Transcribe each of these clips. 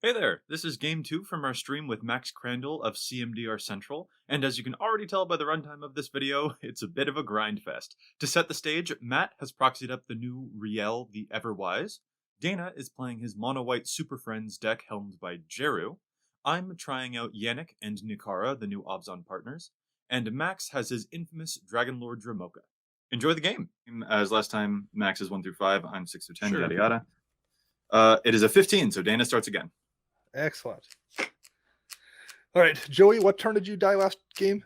Hey there, this is game 2 from our stream with Max Crandell of CMDR Central, and as you can already tell by the runtime of this video, it's a bit of a grind fest. To set the stage, Matt has proxied up the new Rielle the Everwise, Dana is playing his mono-white Super Friends deck helmed by Djeru, I'm trying out Yannik and Nikara, the new Obzon partners, and Max has his infamous Dragon Lord Dromoka. Enjoy the game! As last time, Max is 1 through 5, I'm 6 through 10, Sure. yada yada. It is a 15, so Dana starts again. Excellent. All right, Joey, what turn did you die last game?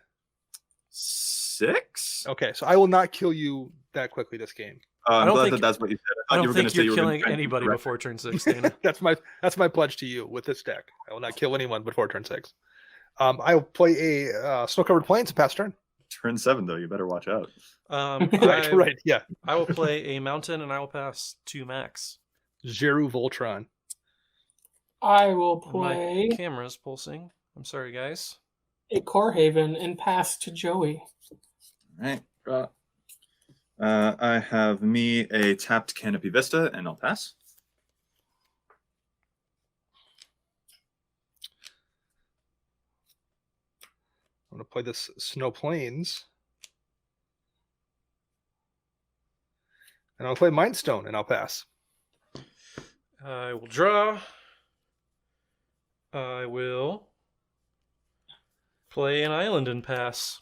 6? Okay, so I will not kill you that quickly this game. I'm glad that that's what you said. I don't you were think say you're you were killing gonna anybody before turn 6, Dana. that's my pledge to you with this deck. I will not kill anyone before turn 6. I will play a Snow-Covered Plains and pass turn. Turn 7, though. You better watch out. Right, yeah. I will play a mountain and I will pass to Max. Djeru Voltron. I will play My camera's pulsing. I'm sorry, guys. a Corhaven and pass to Joey. All right. I have me a tapped Canopy Vista, and I'll pass. I'm going to play this Snow Plains. And I'll play Mindstone, and I'll pass. I will draw. I will play an island and pass.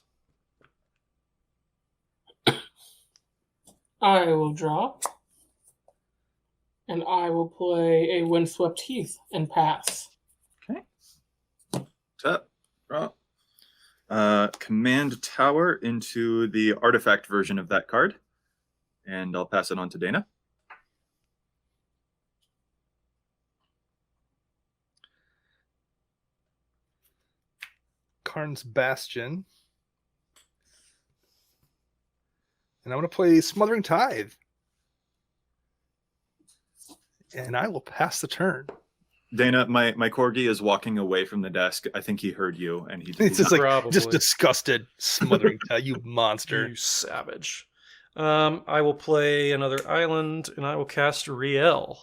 I will draw. And I will play a Windswept Heath and pass. Okay. Tap. Draw. Command Tower into the artifact version of that card. And I'll pass it on to Dana. Karn's Bastion. And I'm going to play Smothering Tithe. And I will pass the turn. Dana, my corgi is walking away from the desk. I think he heard you, and he's It's just like Probably. just disgusted. Smothering Tithe, you monster. You savage. I will play another island and I will cast Rielle.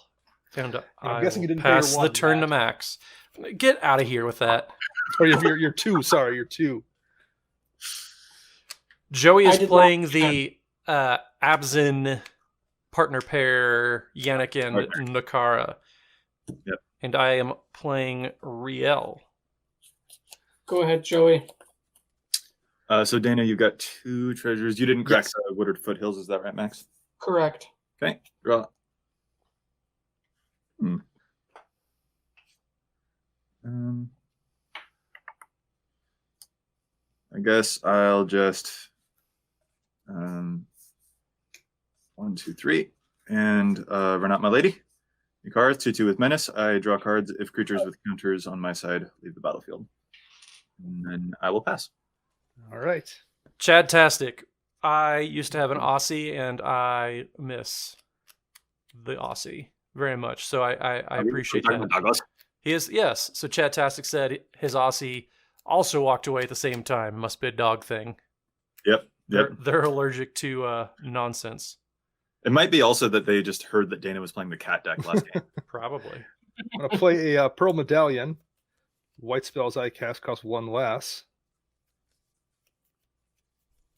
And I guessing you will didn't pay your pass the one, turn to Matt. Max. Get out of here with that. Or you're 2. Sorry, you're 2. Joey I is did playing not- the Abzin partner pair, Yannick and Partner. Nikara. Yep. And I am playing Rielle. Go ahead, Joey. So Dana, you got 2 treasures. You didn't crack Yes. the Woodward Foothills, is that right, Max? Correct. Okay. Draw. I guess I'll just 1, 2, 3, and run out my lady. Nikara, 2/2 with menace. I draw cards if creatures with counters on my side leave the battlefield. And then I will pass. All right. Chadtastic. I used to have an Aussie and I miss the Aussie very much. So I appreciate that. Douglas. He is, yes. So Chadtastic said his Aussie also walked away at the same time. Must be a dog thing. Yep. They're allergic to nonsense. It might be also that they just heard that Dana was playing the cat deck last game. Probably. I'm going to play a Pearl Medallion. White spells I cast cost 1 less.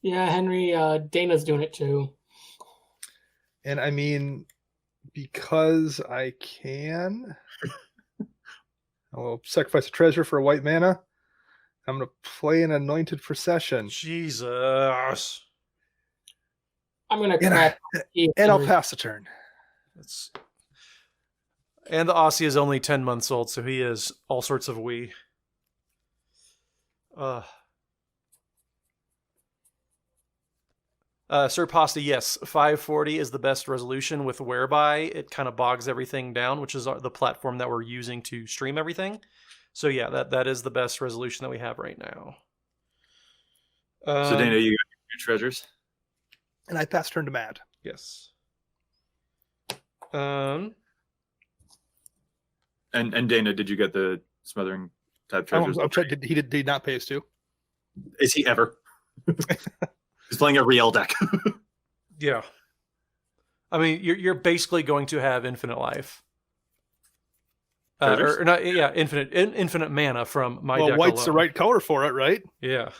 Yeah, Henry, Dana's doing it too. And I mean, because I can, I will sacrifice a treasure for a white mana. I'm going to play an Anointed Procession. Jesus. I'm going to And, crack. and I'll pass the turn. And the Aussie is only 10 months old, so he is all sorts of wee. Sir Pasta, yes, 540 is the best resolution with whereby it kind of bogs everything down, which is the platform that we're using to stream everything. So yeah, that is the best resolution that we have right now. So Dana, you got 2 treasures. And I pass turn to Mad. Yes. And Dana, did you get the smothering type treasures? He did not pay us 2. Is he ever? He's playing a Rielle deck. Yeah. I mean, you're basically going to have infinite life. Treasures? Or not, yeah, infinite mana from my Well, deck white's the alone. right color for it, right? Yeah.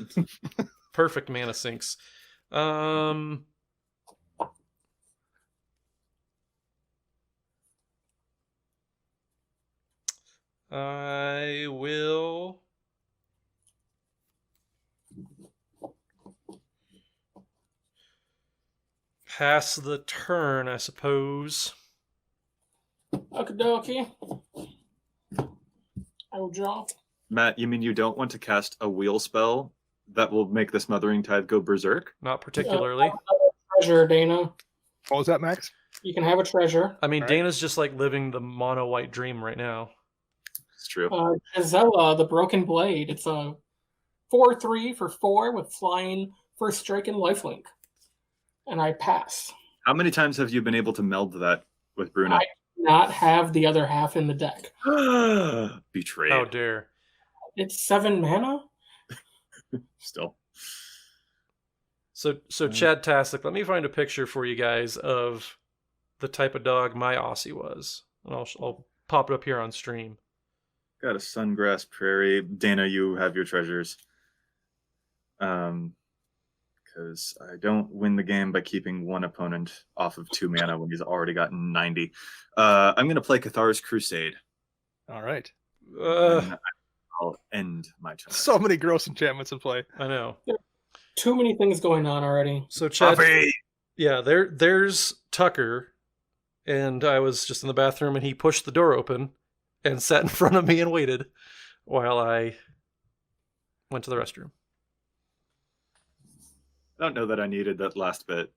Perfect mana sinks. I will pass the turn, I suppose. Okie dokie. I will draw. Matt, you mean you don't want to cast a wheel spell that will make the Smothering Tithe go berserk? Not particularly. Treasure, Dana. What was that, Max? You can have a treasure. I mean, All right. Dana's just like living the mono white dream right now. It's true. Gisela, the Broken Blade. It's a 4/3 for 4 with flying, first strike, and lifelink. And I pass. How many times have you been able to meld that with Bruna? I do not have the other half in the deck. Betrayed. How dare. It's 7 mana? Still. So Chad Tastic, let me find a picture for you guys of the type of dog my Aussie was. And I'll pop it up here on stream. Got a Sungrass Prairie. Dana, you have your treasures. Because I don't win the game by keeping one opponent off of 2 mana when he's already gotten 90. I'm going to play Cathar's Crusade. All right. And I'll end my turn. So many gross enchantments in play. I know. Too many things going on already. So Chad, Puffy! yeah, there's Tucker, and I was just in the bathroom, and he pushed the door open and sat in front of me and waited while I went to the restroom. I don't know that I needed that last bit.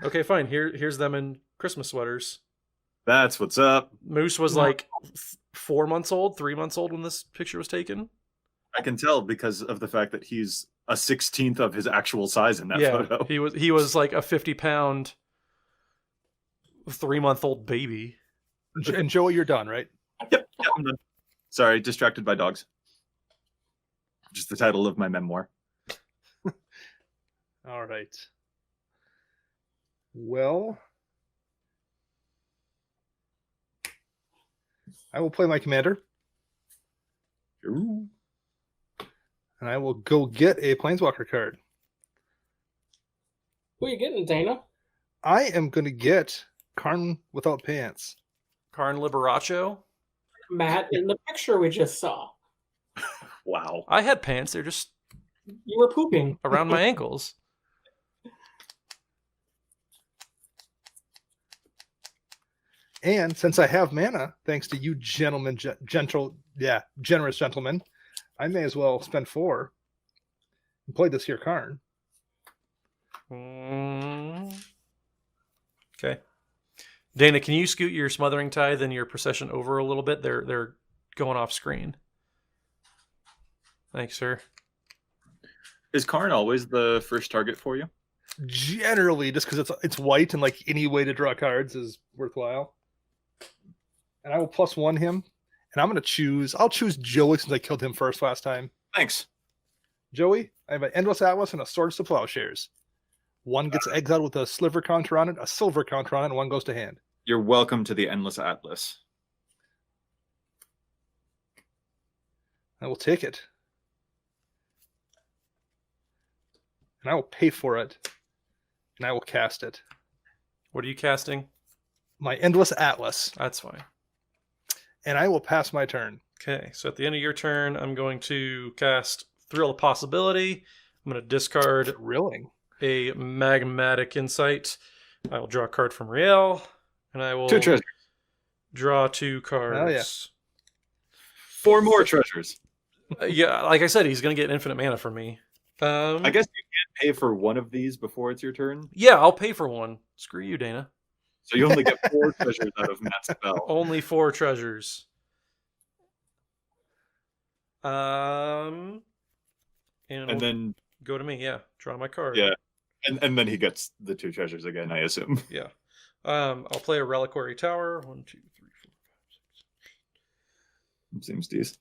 Okay, fine. Here's them in Christmas sweaters. That's what's up. Moose was like 4 months old, 3 months old when this picture was taken. I can tell because of the fact that he's a 16th of his actual size in that Yeah, photo. he was like a 50-pound, 3-month-old baby. And Joey, you're done, right? Yep, I'm done. Sorry, distracted by dogs. Just the title of my memoir. All right. Well, I will play my commander, Ooh. and I will go get a Planeswalker card. Who are you getting, Dana? I am going to get Karn Without Pants. Karn Liberacho. Matt, in the picture we just saw. Wow. I had pants. They're just You were pooping. around my ankles. And since I have mana, thanks to you gentlemen, generous gentlemen, I may as well spend 4 and play this here Karn. Okay. Dana, can you scoot your Smothering Tithe and your Procession over a little bit? They're going off screen. Thanks, sir. Is Karn always the first target for you? Generally, just because it's white and like any way to draw cards is worthwhile. And I will +1 him, and I'll choose Joey since I killed him first last time. Thanks. Joey, I have an Endless Atlas and a Swords to Plowshares. One gets exiled with a sliver counter on it, a silver counter on it, and one goes to hand. You're welcome to the Endless Atlas. I will take it. And I will pay for it. And I will cast it. What are you casting? My Endless Atlas. That's fine. And I will pass my turn. Okay, so at the end of your turn, I'm going to cast Thrill of Possibility. I'm going to discard Thrilling. a Magmatic Insight. I will draw a card from Rielle, and I will 2 treasures. draw 2 cards. Oh, yeah. 4 more treasures. Yeah, like I said, he's going to get infinite mana from me. I guess you can't pay for one of these before it's your turn. Yeah, I'll pay for one. Screw you, Dana. So you only get 4 treasures out of Matt's spell. Only 4 treasures. And we'll then go to me. Yeah, draw my card. yeah, and then he gets the 2 treasures again, I assume. Yeah. I'll play a Reliquary Tower. 1, 2, 3, 4, 5, 6. Seems decent.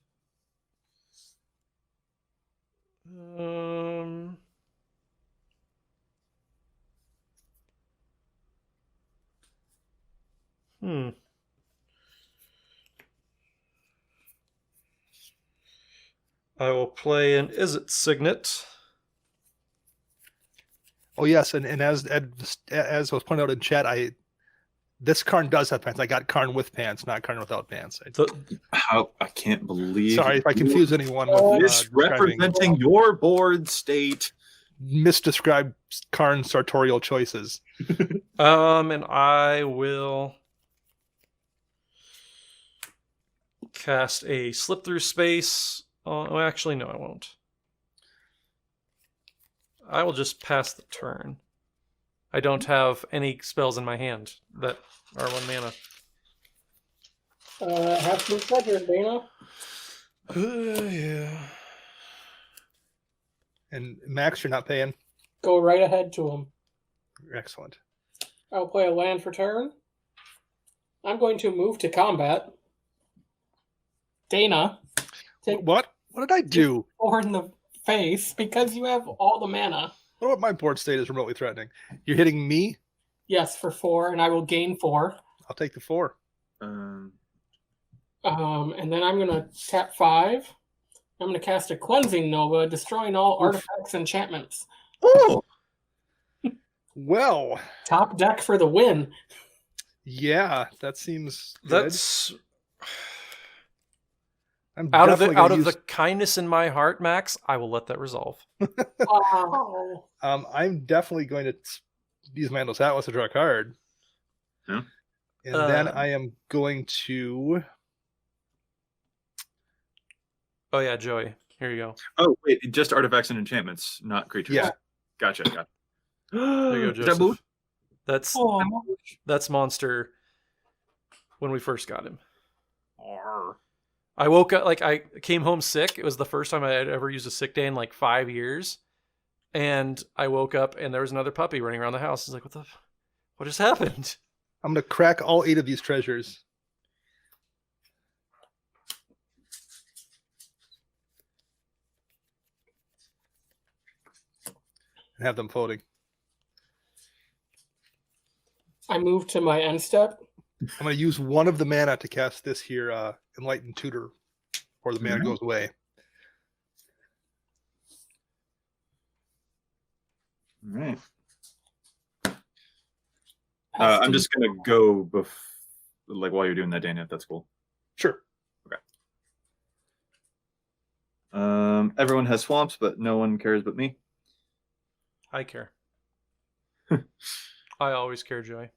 I will play an Is It Signet. Oh yes, and as was pointed out in chat, this Karn does have pants. I got Karn with pants, not Karn without pants. How I can't believe. Sorry if I confuse anyone with misrepresenting your board state. Misdescribed Karn sartorial choices. And I will cast a Slip Through Space. Oh, actually, no, I won't. I will just pass the turn. I don't have any spells in my hand that are 1 mana. Have some treasure, Dana. Yeah. And Max, you're not paying? Go right ahead to him. Excellent. I'll play a land for turn. I'm going to move to combat. Dana, take What? What did I do? 4 in the face because you have all the mana. What about my board state is remotely threatening? You're hitting me? Yes, for 4, and I will gain 4. I'll take the 4. And then I'm going to tap 5. I'm going to cast a Cleansing Nova, destroying all artifacts and enchantments. Oh! Well, Top deck for the win. yeah, that seems good. That's I'm out of definitely the kindness in my heart, Max. I will let that resolve. Wow. I'm definitely going to use Mandal's Atlas to draw a card. Yeah. And then I am going to... Oh yeah, Joey. Here you go. Oh wait, just artifacts and enchantments, not creatures. Yeah. Gotcha. There you go, Is that Joseph. move? That's Monster when we first got him. Arr. I woke up, I came home sick. It was the first time I had ever used a sick day in 5 years. And I woke up and there was another puppy running around the house. I was like, what just happened? I'm going to crack all 8 of these treasures. And have them floating. I move to my end step. I'm going to use one of the mana to cast this here, Enlightened Tutor, before the mana goes away. All right. I'm just gonna go while you're doing that, Dana, if that's cool. Sure. Okay. Everyone has swamps, but no one cares but me. I care. I always care, Joey.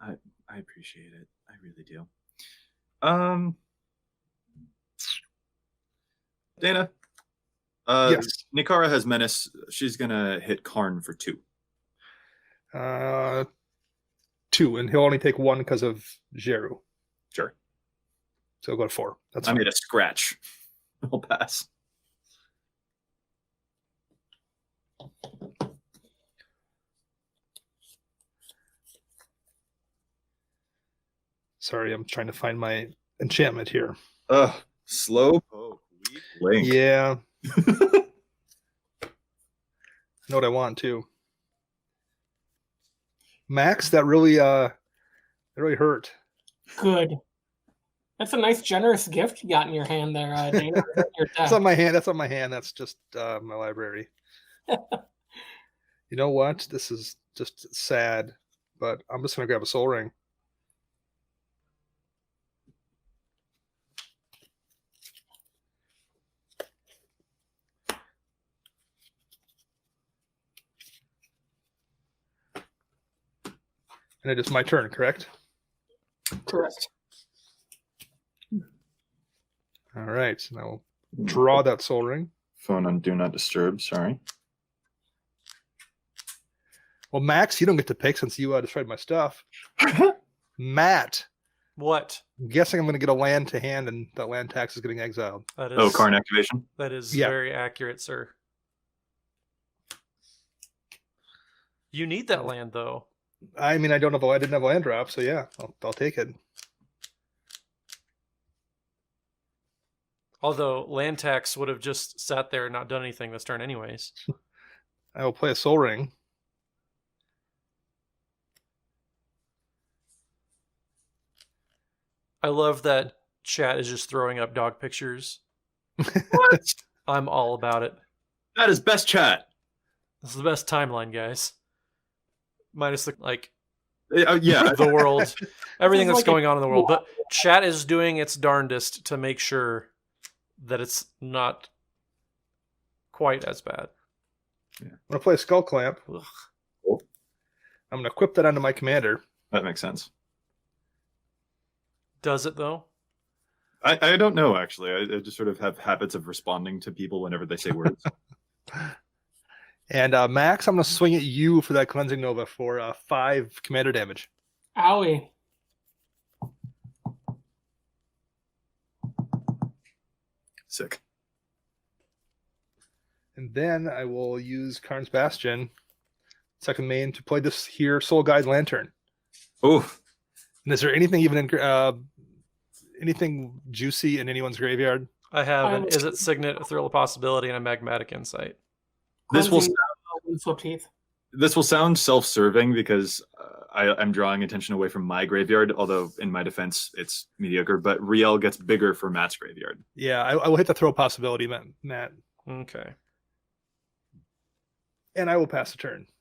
I appreciate it. I really do. Dana. Yes. Nikara has menace. She's gonna hit Karn for 2. 2, and he'll only take 1 because of Djeru. Sure. So he'll go to 4. That's I fine. made a scratch. I'll pass. Sorry, I'm trying to find my enchantment here. Slow poke. Weak link. Yeah. I know what I want too. Max, that really hurt. Good. That's a nice, generous gift you got in your hand there, Dana. That's on my hand. That's just my library. You know what? This is just sad, but I'm just gonna grab a soul ring. And it is my turn, correct? Correct. All right. So now we'll draw that soul ring. Phone on Do Not Disturb. Sorry. Well, Max, you don't get to pick since you destroyed my stuff. Matt. What? I'm guessing I'm going to get a land to hand, and that land tax is getting exiled. That is, Karn activation. That is Yeah. very accurate, sir. You need that land, though. I mean, I didn't have a land drop, so yeah, I'll take it. Although land tax would have just sat there and not done anything this turn anyways. I will play a soul ring. I love that chat is just throwing up dog pictures. What? I'm all about it. That is best chat. This is the best timeline, guys. Minus the Yeah. the world, everything that's like going on in the world. But chat is doing its darndest to make sure that it's not quite as bad. I'm going to play a Skull Clamp. Ugh. Cool. I'm going to equip that onto my commander. That makes sense. Does it though? I don't know, actually. I just sort of have habits of responding to people whenever they say words. And Max, I'm going to swing at you for that Cleansing Nova for 5 commander damage. Owie. Sick. And then I will use Karn's Bastion, second main, to play this here Soul Guide Lantern. Oh, And is there anything even in anything juicy in anyone's graveyard? I have an Is It Signet, a Thrill of Possibility, and a Magmatic Insight. this will Flip teeth. sound self-serving because I'm drawing attention away from my graveyard. Although in my defense, it's mediocre. But Rielle gets bigger for Matt's graveyard. Yeah, I will hit the throw possibility, Matt. Okay. And I will pass the turn. I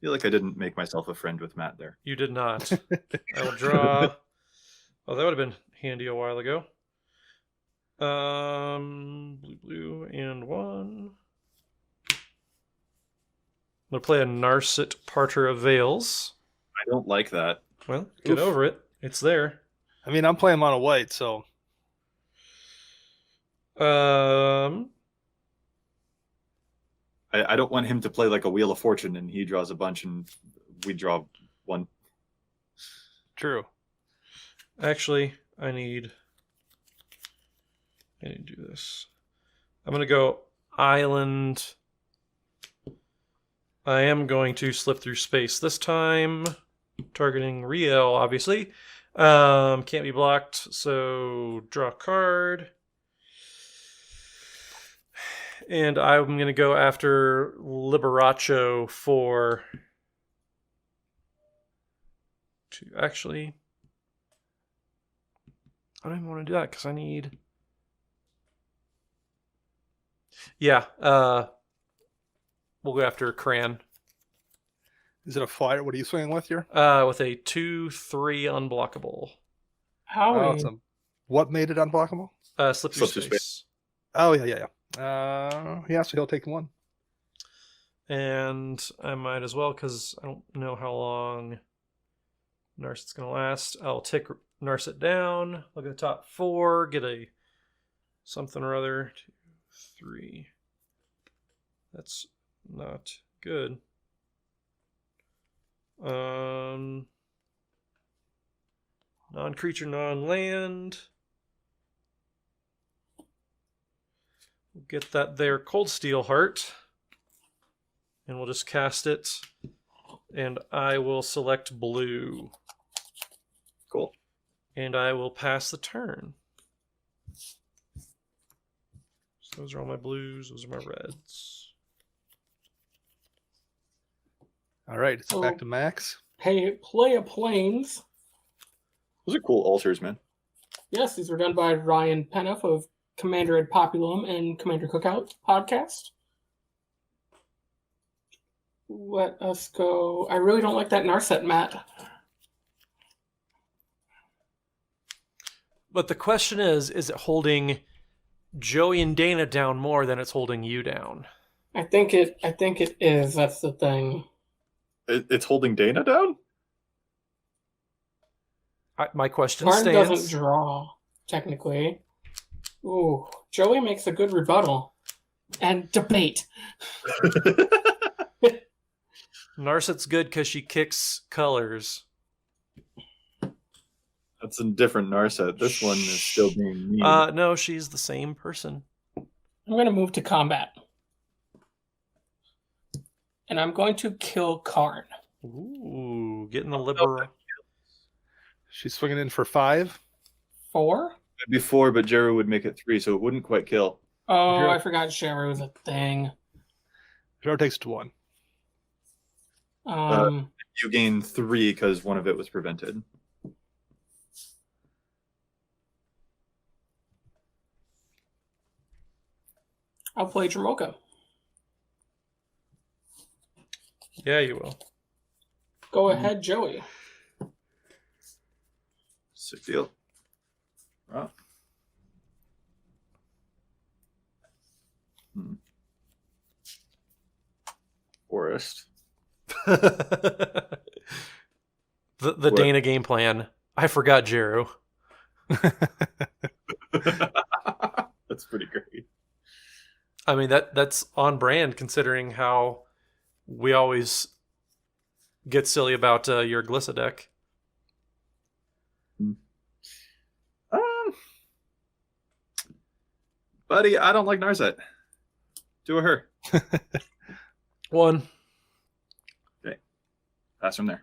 feel like I didn't make myself a friend with Matt there. You did not. I will draw. Oh, that would have been handy a while ago. Blue, and 1. I'm going to play a Narset Parter of Veils. I don't like that. Well, get Oof. over it. It's there. I mean, I'm playing mono white, so I don't want him to play like a Wheel of Fortune and he draws a bunch and we draw one. true. Actually, I need to do this. I'm going to go Island. I am going to slip through space this time, targeting Rielle, obviously. Can't be blocked, so draw a card. And I'm going to go after Liberacho for... Actually, I don't even want to do that because I need... Yeah, we'll go after Cran. Is it a flyer? What are you swinging with here? With a 2/3 unblockable. Howie. Awesome. What made it unblockable? Slip through Slip through space. Oh, yeah. Yeah, so he'll take 1. And I might as well, because I don't know how long Narset's going to last. I'll tick Narset down, look at the top 4, get a something or other. 2, 3. That's not good. Non-creature, non-land. We'll get that there. Cold Steel Heart. And we'll just cast it. And I will select blue. Cool. And I will pass the turn. So those are all my blues. Those are my reds. All right, it's So- back to Max. Hey, play a planes. Those are cool altars, man. Yes, these were done by Ryan Peniff of Commander Ad Populum and Commander Cookout podcast. Let us go. I really don't like that Narset, Matt. But the question is it holding Joey and Dana down more than it's holding you down? I think it is. That's the thing. It's holding Dana down? My question Card stands. doesn't draw, technically. Ooh, Joey makes a good rebuttal. And debate. Narset's good because she kicks colors. That's a different Narset. This one is still being mean. No, she's the same person. I'm going to move to combat. And I'm going to kill Karn. Ooh, getting the liberal. She's swinging in for 5. 4? It'd be 4, but Djeru would make it 3, so it wouldn't quite kill. Oh, Sure. I forgot Djeru was a thing. Zero takes it to 1. You gain 3 because one of it was prevented. I'll play Dromoka. Yeah, you will. Go ahead, Joey. Sick deal. Oh. Forest. The What? Dana game plan. I forgot Djeru. That's pretty great. I mean that's on brand considering how we always get silly about your Glissa deck. Buddy, I don't like Narset. Do a her. 1. Okay. Pass from there.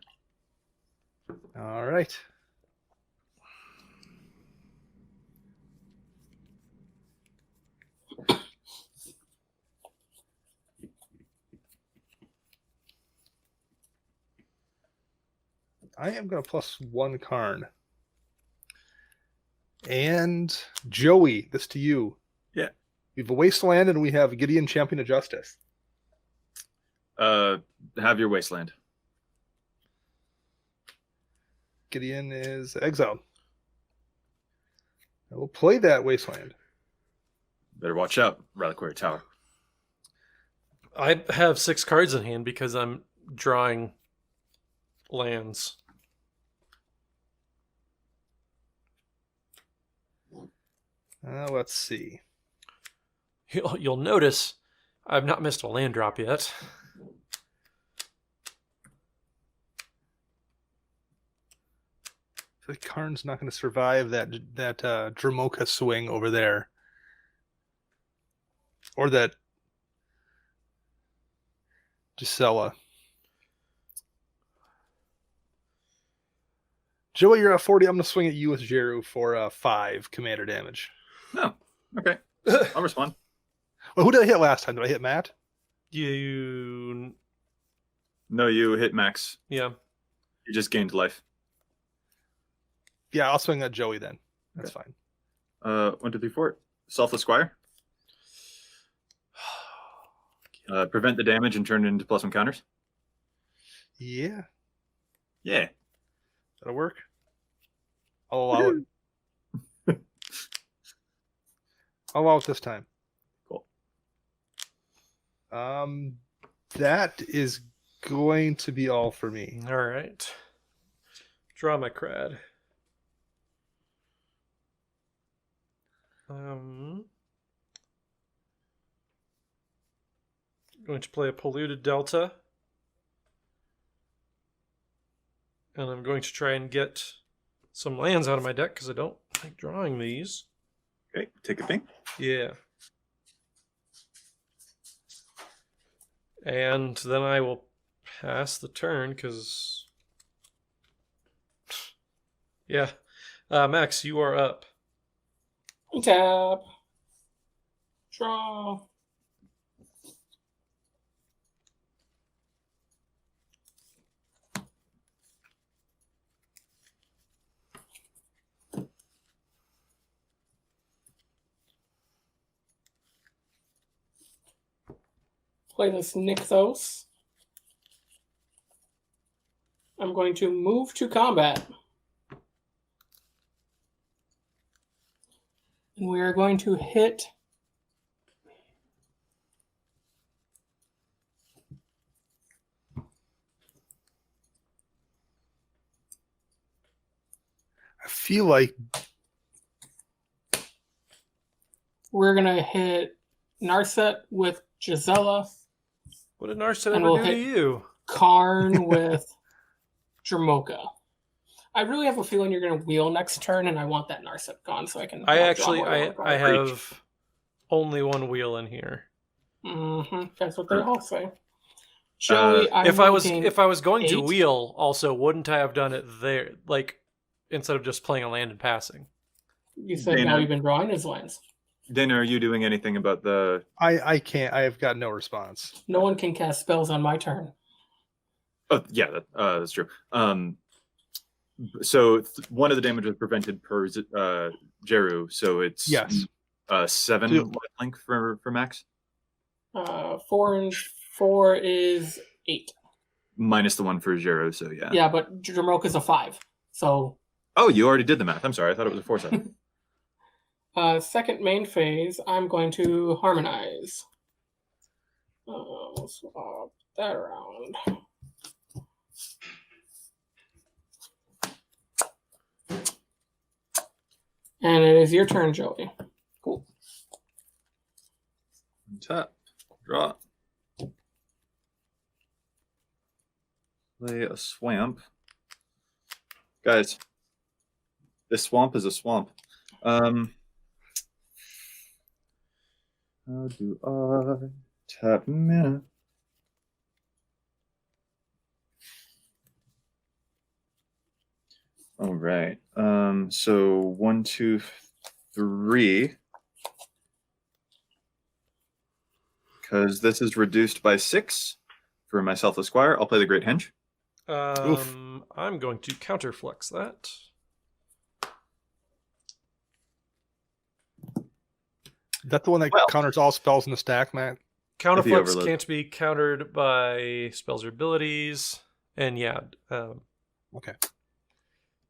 All right. I am going to +1 Karn. And Joey, this to you. Yeah. We have a Wasteland and we have Gideon, Champion of Justice. Have your Wasteland. Gideon is exiled. I will play that Wasteland. Better watch out, Reliquary Tower. I have 6 cards in hand because I'm drawing lands. Let's see. You'll notice I've not missed a land drop yet. I feel like Karn's not going to survive that Dromoka swing over there. Or that Gisela. Joey, you're at 40. I'm going to swing at you with Djeru for 5 commander damage. No. Okay. I'll respond. Well, who did I hit last time? Did I hit Matt? You... No, you hit Max. Yeah. You just gained life. Yeah, I'll swing at Joey then. That's fine. 1, 2, 3, 4. Selfless Squire. Prevent the damage and turn it into +1 counters. Yeah, Yeah. that'll work. I'll allow it. I'll allow it this time. Cool. That is going to be all for me. All right. Draw my crad. Going to play a Polluted Delta. And I'm going to try and get some lands out of my deck because I don't like drawing these. Okay, take a thing. Yeah. And then I will pass the turn because... Yeah. Max, you are up. Tap. Draw. Play this Nykthos. I'm going to move to combat. And we are going to hit I feel like we're going to hit Narset with Gisela. What did Narset And ever we'll do to hit- you? Karn with Dromoka. I really have a feeling you're going to wheel next turn, and I want that Narset gone so I can. I not draw actually, more than one I card. have only 1 wheel in here. That's what they all say. Joey, I'm If I was going to 8. wheel, also, wouldn't I have done it there, like instead of just playing a land and passing? You said Dana. now you've been drawing his lands. Dana, are you doing anything about the... I can't. I have got no response. No one can cast spells on my turn. Oh, yeah, that's true. So one of the damage was prevented per Djeru, so it's Yes. 7 Two. lifelink for Max. 4 and 4 is 8. Minus the one for Djeru, so yeah. Yeah, but Dromoka's a 5. So. Oh, you already did the math. I'm sorry. I thought it was a 4/7. Second main phase, I'm going to harmonize. Swap that around. And it is your turn, Joey. Cool. Tap. Draw. Play a swamp. Guys, this swamp is a swamp. How do I tap mana? All right. So 1, 2, 3. Because this is reduced by 6 for my Selfless Squire. I'll play the Great Henge. I'm going to counterflex that. Is that the one that counters all spells in the stack, Matt? Counterflex can't be countered by spells or abilities. And yeah. Okay.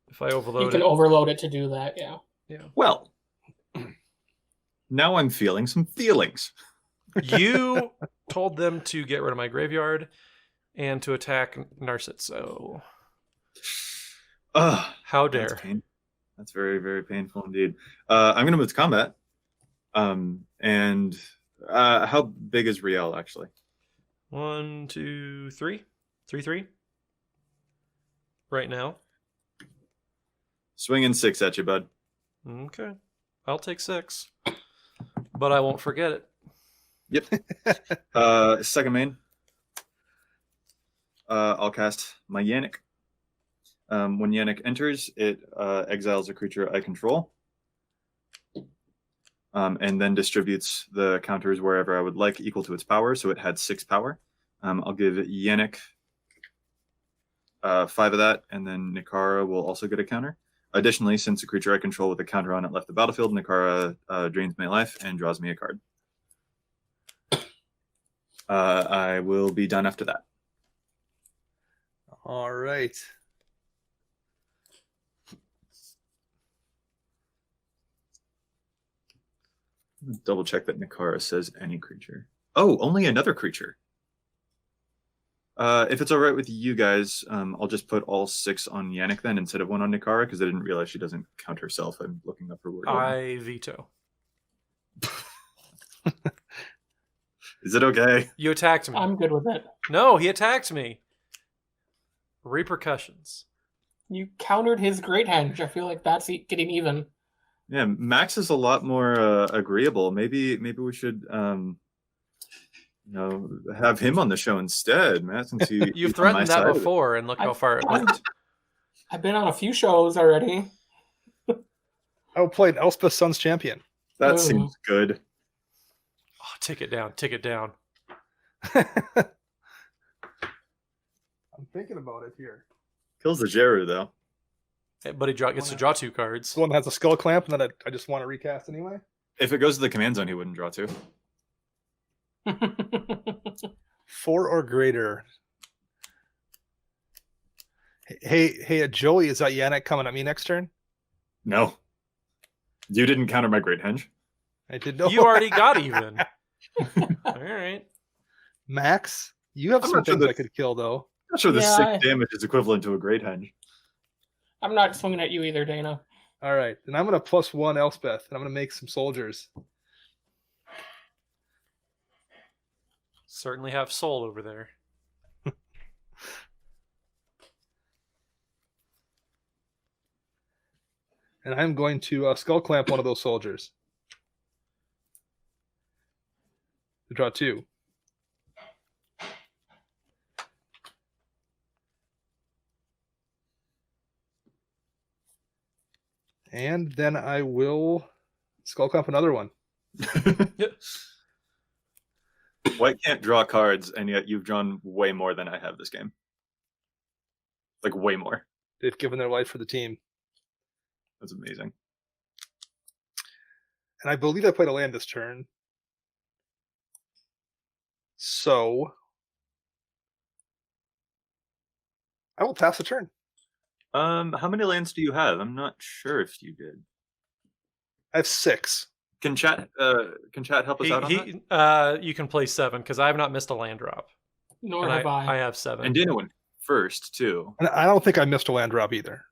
If I overload it. You can overload it to do that, yeah. Yeah. Well, now I'm feeling some feelings. You told them to get rid of my graveyard and to attack Narset, so how dare. That's very, very painful indeed. I'm going to move to combat. And how big is Rielle, actually? 1, 2, 3. 3. Right now. Swinging 6 at you, bud. Okay. I'll take 6. But I won't forget it. Yep. Second main. I'll cast my Yannik. When Yannik enters, it exiles a creature I control. And then distributes the counters wherever I would like, equal to its power. So it had 6 power. I'll give Yannik 5 of that, and then Nikara will also get a counter. Additionally, since a creature I control with a counter on it left the battlefield, Nikara drains my life and draws me a card. I will be done after that. All right. Double check that Nikara says any creature. Oh, only another creature. If it's all right with you guys, I'll just put all 6 on Yannik then instead of 1 on Nikara, because I didn't realize she doesn't count herself. I'm looking up her word. I veto. Is it okay? You attacked me. I'm good with it. No, he attacked me. Repercussions. You countered his Great Henge. I feel like that's getting even. Yeah, Max is a lot more agreeable. Maybe we should have him on the show instead, Matt. Since you've threatened that before, and look how far it went. I've been on a few shows already. I will play an Elspeth Sons champion. That seems good. Oh, take it down. Take it down. I'm thinking about it here. Kills the Djeru, though. But he gets to draw 2 cards. The one that has a skull clamp, and then I just want to recast anyway. If it goes to the command zone, he wouldn't draw 2. 4 or greater. Hey, Joey, is that Yannick coming at me next turn? No. You didn't counter my Great Henge. I did know. You already got even. All right. Max, you have some things I could kill, though. I'm not sure the 6 damage is equivalent to a Great Henge. I'm not swinging at you either, Dana. All right. Then I'm going to +1 Elspeth, and I'm going to make some soldiers. Certainly have soul over there. And I'm going to skull clamp one of those soldiers. To draw 2. And then I will skull clamp another one. White can't draw cards, and yet you've drawn way more than I have this game. Like, way more. They've given their life for the team. That's amazing. And I believe I played a land this turn. So I will pass the turn. How many lands do you have? I'm not sure if you did. I have 6. Can chat help us out on that? You can play 7 because I have not missed a land drop. Nor And have I I. have 7. And Dana went first too. And I don't think I missed a land drop either.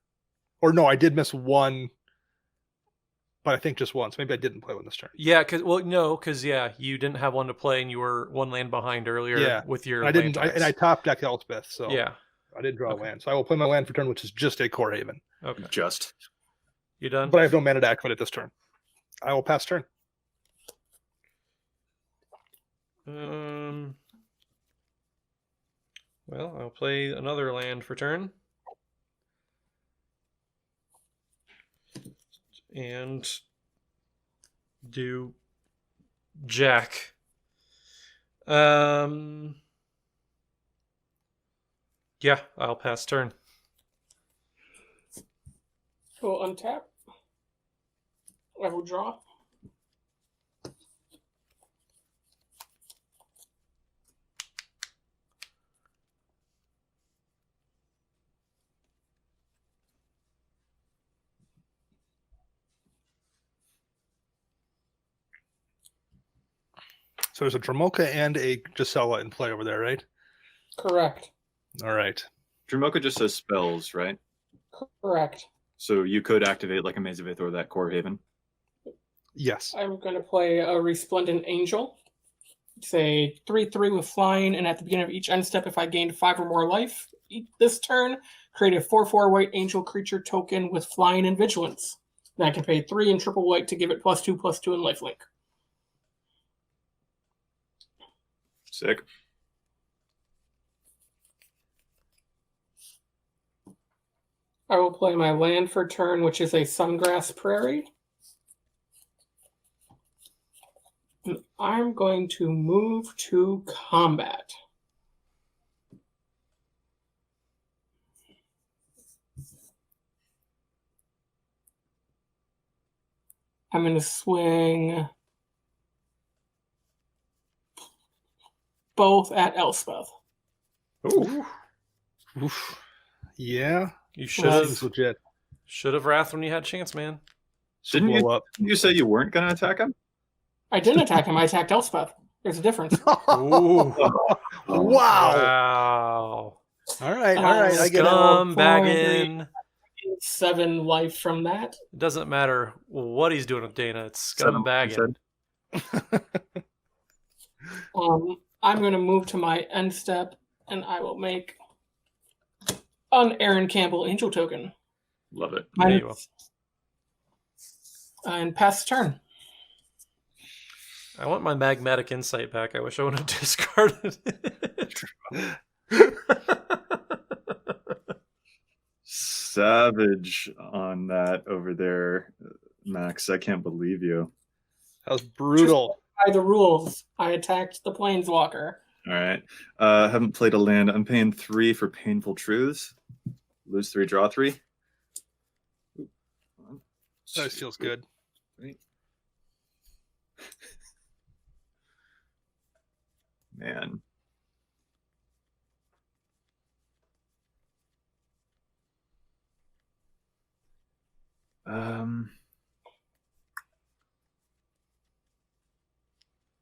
Or no, I did miss one, but I think just once. Maybe I didn't play one this turn. Yeah, because you didn't have one to play, and you were 1 land behind earlier with your. I didn't, and I top decked Elspeth, so yeah, I didn't draw a land. So I will play my land for turn, which is just a Core Haven. Okay, Just. you done? But I have no mana to activate it this turn. I will pass turn. Well, I'll play another land for turn. And do Jack. Yeah, I'll pass turn. We'll untap. I will draw. So there's a Dromoka and a Gisela in play over there, right? Correct. All right. Dromoka just says spells, right? Correct. So you could activate like a Maze of Ith or that Core Haven. Yes. I'm going to play a Resplendent Angel. It's a 3/3 with flying, and at the beginning of each end step, if I gained 5 or more life this turn, create a 4/4 white angel creature token with flying and vigilance. And I can pay 3 and triple white to give it +2/+2 and lifelink. Sick. I will play my land for turn, which is a Sungrass Prairie. And I'm going to move to combat. I'm going to swing both at Elspeth. Ooh. Oof. Yeah. You Seems legit. should have wrath when you had a chance, man. Didn't Blow up. you say you weren't going to attack him? I didn't attack him. I attacked Elspeth. There's a difference. Ooh. Wow. Wow. All right. I get it. Scumbagin'. 7 life from that. It doesn't matter what he's doing with Dana. It's scumbagin'. I'm going to move to my end step, and I will make an Aaron Campbell Angel token. Love it. There you go. And pass the turn. I want my magmatic insight back. I wish I would have discarded it. Savage on that over there, Max. I can't believe you. That was brutal. By the rules, I attacked the Planeswalker. All right. Haven't played a land. I'm paying 3 for Painful Truths. Lose 3, draw 3. That feels good. Man.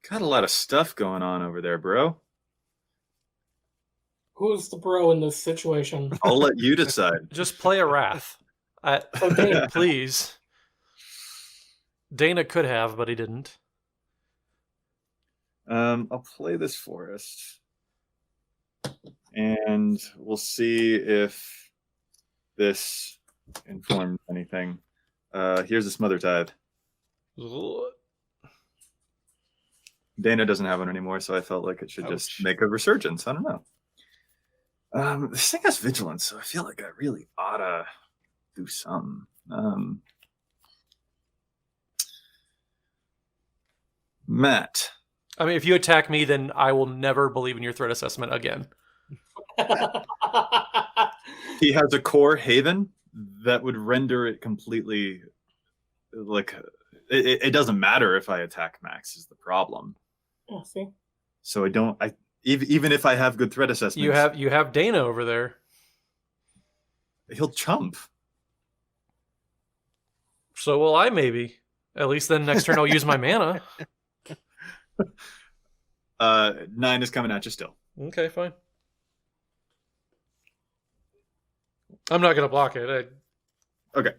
Got a lot of stuff going on over there, bro. Who's the bro in this situation? I'll let you decide. Just play a wrath. Okay. Please. Dana could have, but he didn't. I'll play this forest. And we'll see if this informs anything. Here's a Smother Tithe. Dana doesn't have one anymore, so I felt like it should just make a resurgence. I don't know. This thing has vigilance, so I feel like I really oughta do something. Matt. I mean, if you attack me, then I will never believe in your threat assessment again. He has a Core Haven that would render it completely like it doesn't matter if I attack Max is the problem. Oh, see? So Even if I have good threat assessments. You have Dana over there. He'll chump. So will I, maybe. At least then next turn I'll use my mana. 9 is coming at you still. Okay, fine. I'm not going to block it. Okay.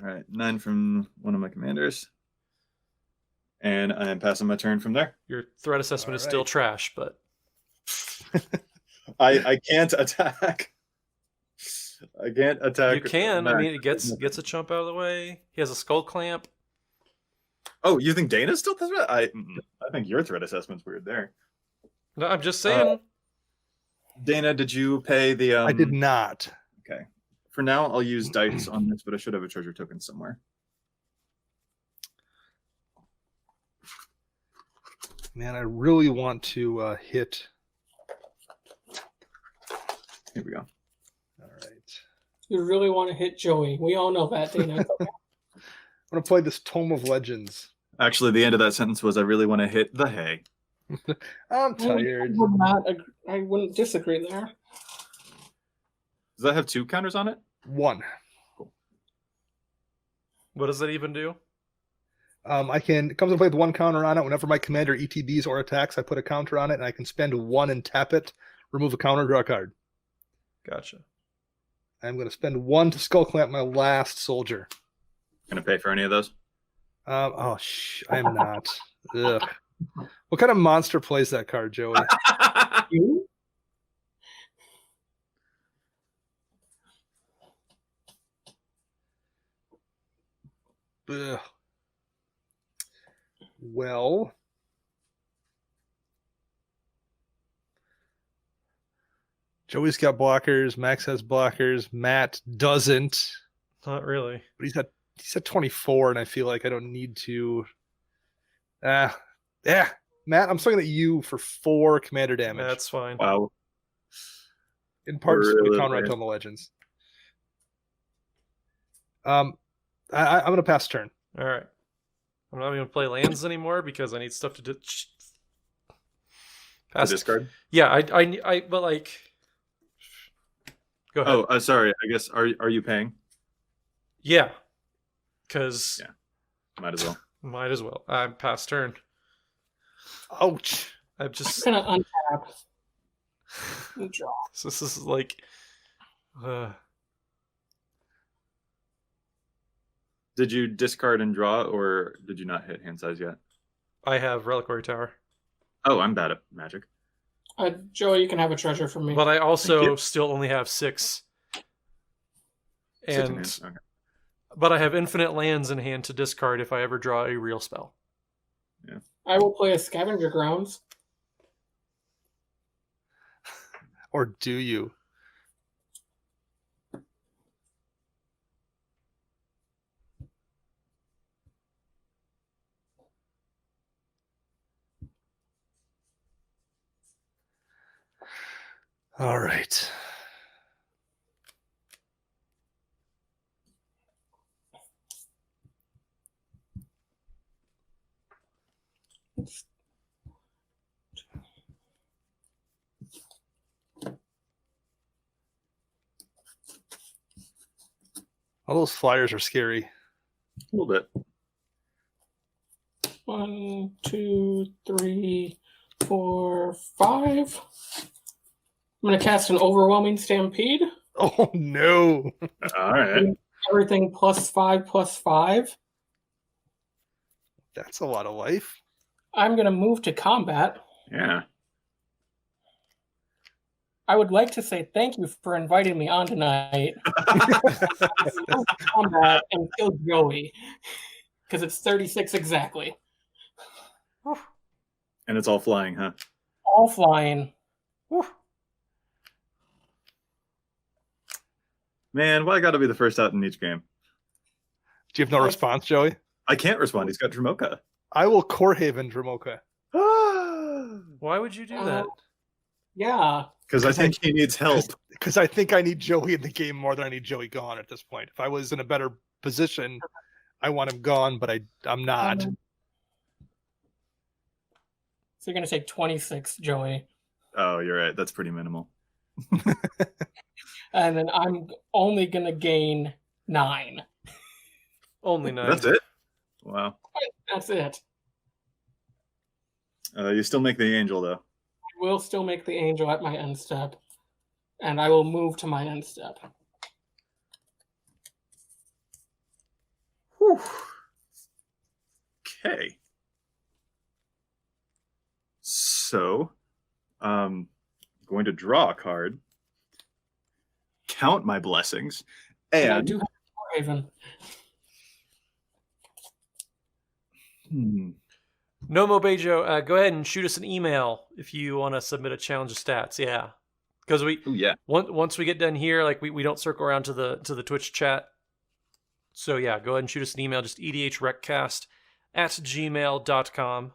All right, 9 from one of my commanders. And I am passing my turn from there. Your threat assessment is still trash, but... I can't attack. I can't attack. You can. Max. I mean, it gets a chump out of the way. He has a skull clamp. Oh, you think Dana's still the threat? I think your threat assessment's weird there. No, I'm just saying. Dana, did you pay the... I did not. Okay. For now, I'll use dice on this, but I should have a treasure token somewhere. Man, I really want to hit. Here we go. All right. You really want to hit Joey. We all know that, Dana. I'm going to play this Tome of Legends. Actually, the end of that sentence was, I really want to hit the hay. I'm tired. I wouldn't disagree there. Does that have 2 counters on it? 1. What does that even do? It comes into play with 1 counter on it. Whenever my commander ETBs or attacks, I put a counter on it, and I can spend 1 and tap it, remove a counter, draw a card. Gotcha. I'm going to spend 1 to skull clamp my last soldier. Gonna pay for any of those? I'm not. Ugh. What kind of monster plays that card, Joey? You? Ugh. Well, Joey's got blockers. Max has blockers. Matt doesn't. Not really. But he's at 24, and I feel like I don't need to. Yeah, Matt, I'm swinging at you for 4 commander damage. That's fine. Wow. In part, Really counter on Tome of Legends. I'm going to pass turn. All right. I'm not going to play lands anymore because I need stuff to pass. Discard? Yeah, I but like. Go ahead. Oh, sorry. I guess are you paying? Yeah. Because Might as well. might as well. I'm past turn. Ouch. I'm just. I'm gonna untap and draw. So this is like. Did you discard and draw, or did you not hit hand size yet? I have Reliquary Tower. Oh, I'm bad at Magic. Joey, you can have a treasure from me. But I Thank also you. still only have 6. 6 in And hand. Okay. but I have infinite lands in hand to discard if I ever draw a real spell. I will play a Scavenger Grounds. Or do you? All right. All those flyers are scary. A little bit. 1, 2, 3, 4, 5. I'm going to cast an Overwhelming Stampede. Oh, no. All right. Everything +5/+5. That's a lot of life. I'm going to move to combat. Yeah. I would like to say thank you for inviting me on tonight. Combat and kill Joey. Because it's 36 exactly. And it's all flying, huh? All flying. Man, why got to be the first out in each game? Do you have no response, Joey? I can't respond. He's got Dromoka. I will Corehaven Dromoka. Why would you do that? Yeah. Because I think he needs help. Because I think I need Joey in the game more than I need Joey gone at this point. If I was in a better position, I want him gone, but I'm not. So you're going to take 26, Joey. Oh, you're right. That's pretty minimal. And then I'm only going to gain 9. Only 9. That's it? Wow. That's it. You still make the angel, though. I will still make the angel at my end step. And I will move to my end step. Whew. Okay. So, going to draw a card, count my blessings, And I and do have Raven. Nomo Bejo, go ahead and shoot us an email if you want to submit a challenge of stats. Yeah, because once we get done here, like we don't circle around to the Twitch chat. So yeah, go ahead and shoot us an email, just EDHRECast@gmail.com.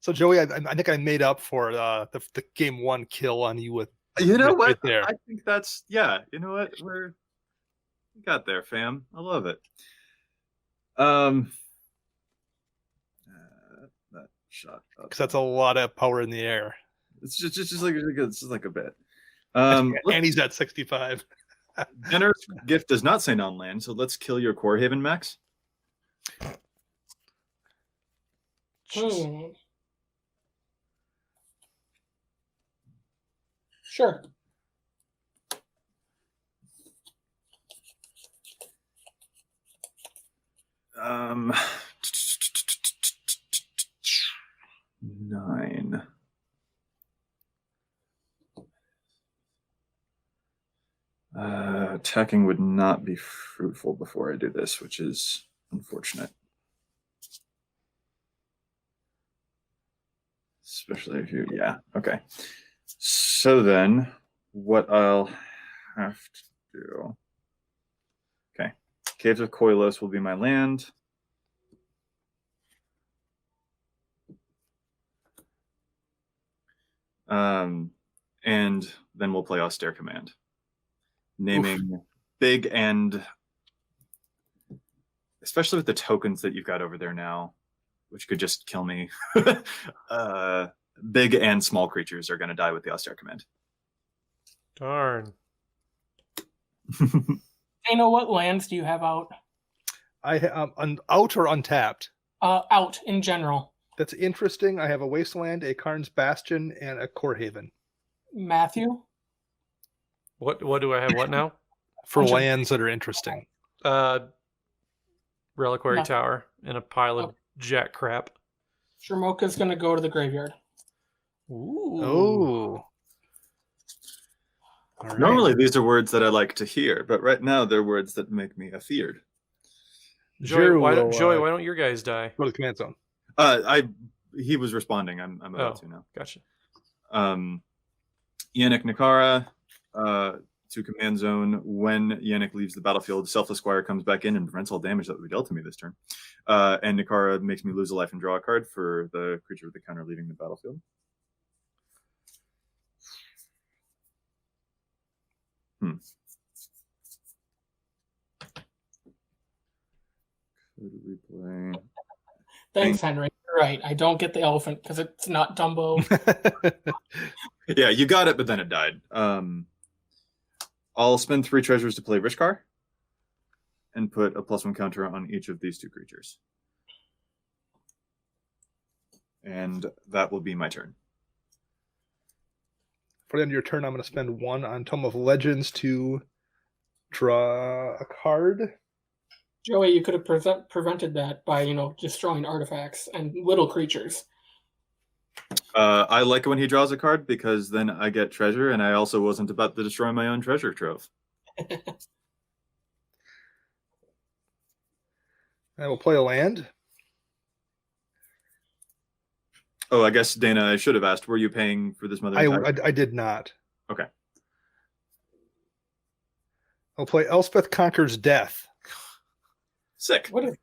So Joey, I think I made up for the game 1 kill on you with. You know what? Right there. I think that's you know what? We got there, fam. I love it. That shot Because that's a lot of power in the air. It's just like a bit. And he's at 65. Generous gift does not say non-land, so let's kill your Core Haven, Max. Sure. Nine. Attacking would not be fruitful before I do this, which is unfortunate. Especially if you, okay. So then, what I'll have to do... Okay. Caves of Koilos will be my land. And then we'll play Austere Command. Naming big and... Especially with the tokens that you've got over there now, which could just kill me. Big and small creatures are going to die with the Austere Command. Darn. I know what lands do you have out? I have out or untapped. Out in general. That's interesting. I have a Wasteland, a Karn's Bastion, and a Core Haven. Matthew? What do I have? What now? For lands that are interesting. Reliquary No. Tower and a pile of jack crap. Dromoka's going to go to the graveyard. Ooh. Oh. All right. Normally, these are words that I like to hear, but right now they're words that make me afeared. Joey, why will, don't your guys die? go to the command zone? He was responding. I'm about to now. Gotcha. Yannik Nikara to command zone. When Yannik leaves the battlefield, Selfless Squire comes back in and prevents all damage that would be dealt to me this turn. And Nikara makes me lose a life and draw a card for the creature with the counter leaving the battlefield. Could replay. Thanks, Henry. You're right. I don't get the elephant because it's not Dumbo. Yeah, you got it, but then it died. I'll spend 3 treasures to play Rishkar and put a +1 counter on each of these 2 creatures. And that will be my turn. For the end of your turn, I'm going to spend 1 on Tome of Legends to draw a card. Joey, you could have prevented that by, destroying artifacts and little creatures. I like it when he draws a card because then I get treasure, and I also wasn't about to destroy my own treasure trove. I will play a land. Oh, I guess, Dana, I should have asked, were you paying for this Mother? I did not. Okay. I'll play Elspeth Conquers Death. Sick. What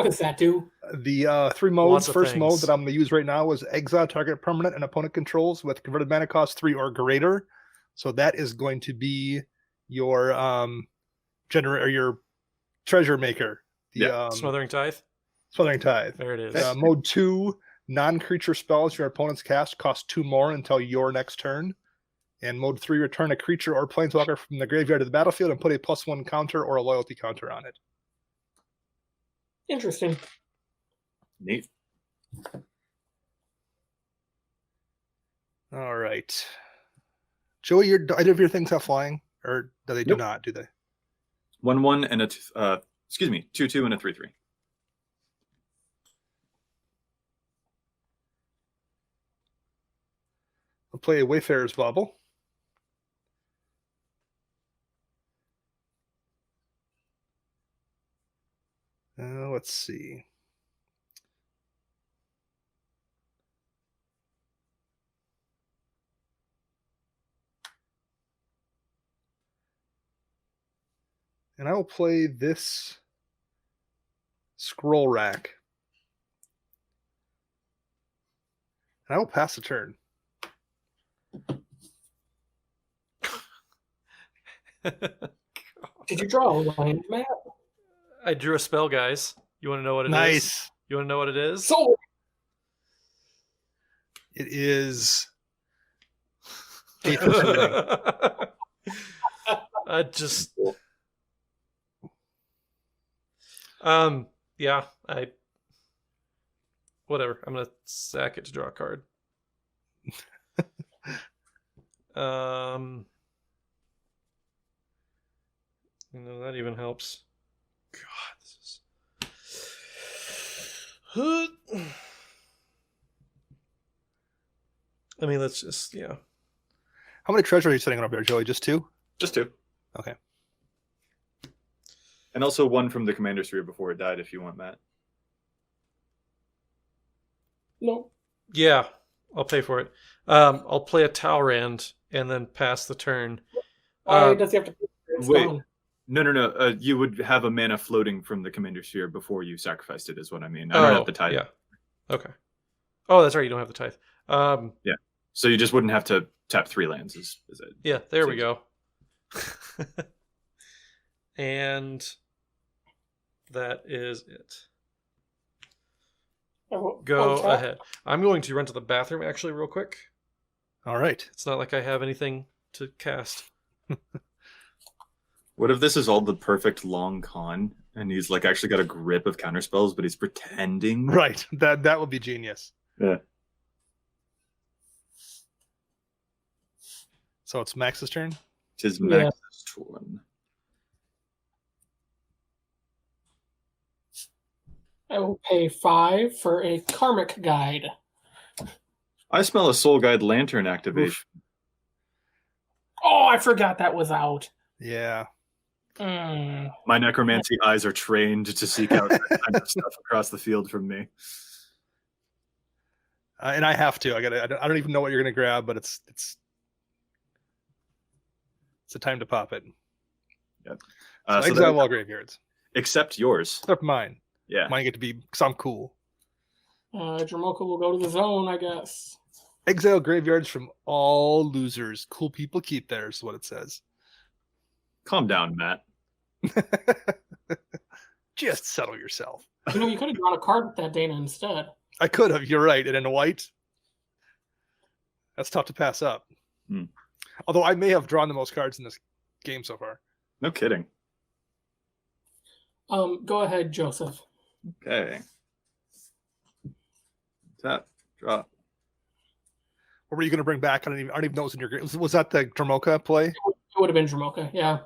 does that do? The 3 modes. Lots of First things. mode that I'm going to use right now is exile target permanent and opponent controls with converted mana cost 3 or greater. So that is going to be your your treasure maker. The Yeah. Smothering Tithe. Smothering Tithe. There it is. Mode 2, Non-creature spells your opponents cast cost 2 more until your next turn. And mode 3, return a creature or planeswalker from the graveyard to the battlefield and put a +1 counter or a loyalty counter on it. Interesting. Neat. All right. Joey, either of your things have flying? Or do they do not, do they? 1/1 and a 2/2 and a 3/3. I'll play a Wayfarer's Bauble. Let's see. And I will play this Scroll Rack. And I will pass the turn. Did you draw a line, Matt? I drew a spell, guys. You want to know what it is? Nice. You want to know what it is? So It is I just yeah, whatever. I'm gonna sack it to draw a card. That even helps. God, this is I mean, let's just, yeah. How many treasures are you setting up there, Joey? Just 2? Just 2. Okay. And also 1 from the Commander Sphere before it died, if you want, Matt. no. Yeah, I'll pay for it. I'll play a Talrand and then pass the turn. Why does he have to pay for it? It's wait. gone. No. You would have a mana floating from the Commander Sphere before you sacrificed it, is what I mean. I don't have the tithe. Yeah. Okay. Oh, that's right. You don't have the tithe. Yeah. So you just wouldn't have to tap 3 lands, is it? Yeah, there we go. And that is it. Go ahead. I'm going to run to the bathroom actually real quick. All right. It's not like I have anything to cast. What if this is all the perfect long con and he's like actually got a grip of counterspells, but he's pretending? Right. That would be genius. Yeah. So it's Max's turn? Tis Max's turn. I will pay 5 for a Karmic Guide. I smell a Soul Guide Lantern activation. Oof. Oh, I forgot that was out. Yeah. My necromancy eyes are trained to seek out that kind of stuff across the field from me. And I have to. I don't even know what you're going to grab, but it's the time to pop it. Yep. So exile all graveyards. Except yours. Except mine. Yeah. Mine get to be, because I'm cool. Dromoka will go to the zone, I guess. Exile graveyards from all losers. Cool people keep theirs, is what it says. Calm down, Matt. Just settle yourself. You know, you could have drawn a card with that Dana instead. I could have, you're right. And in white, that's tough to pass up. Although I may have drawn the most cards in this game so far. No kidding. Go ahead, Joseph. Okay. Tap, drop. What were you going to bring back? I don't even know what's in your game. Was that the Dromoka play? It would have been Dromoka, yeah.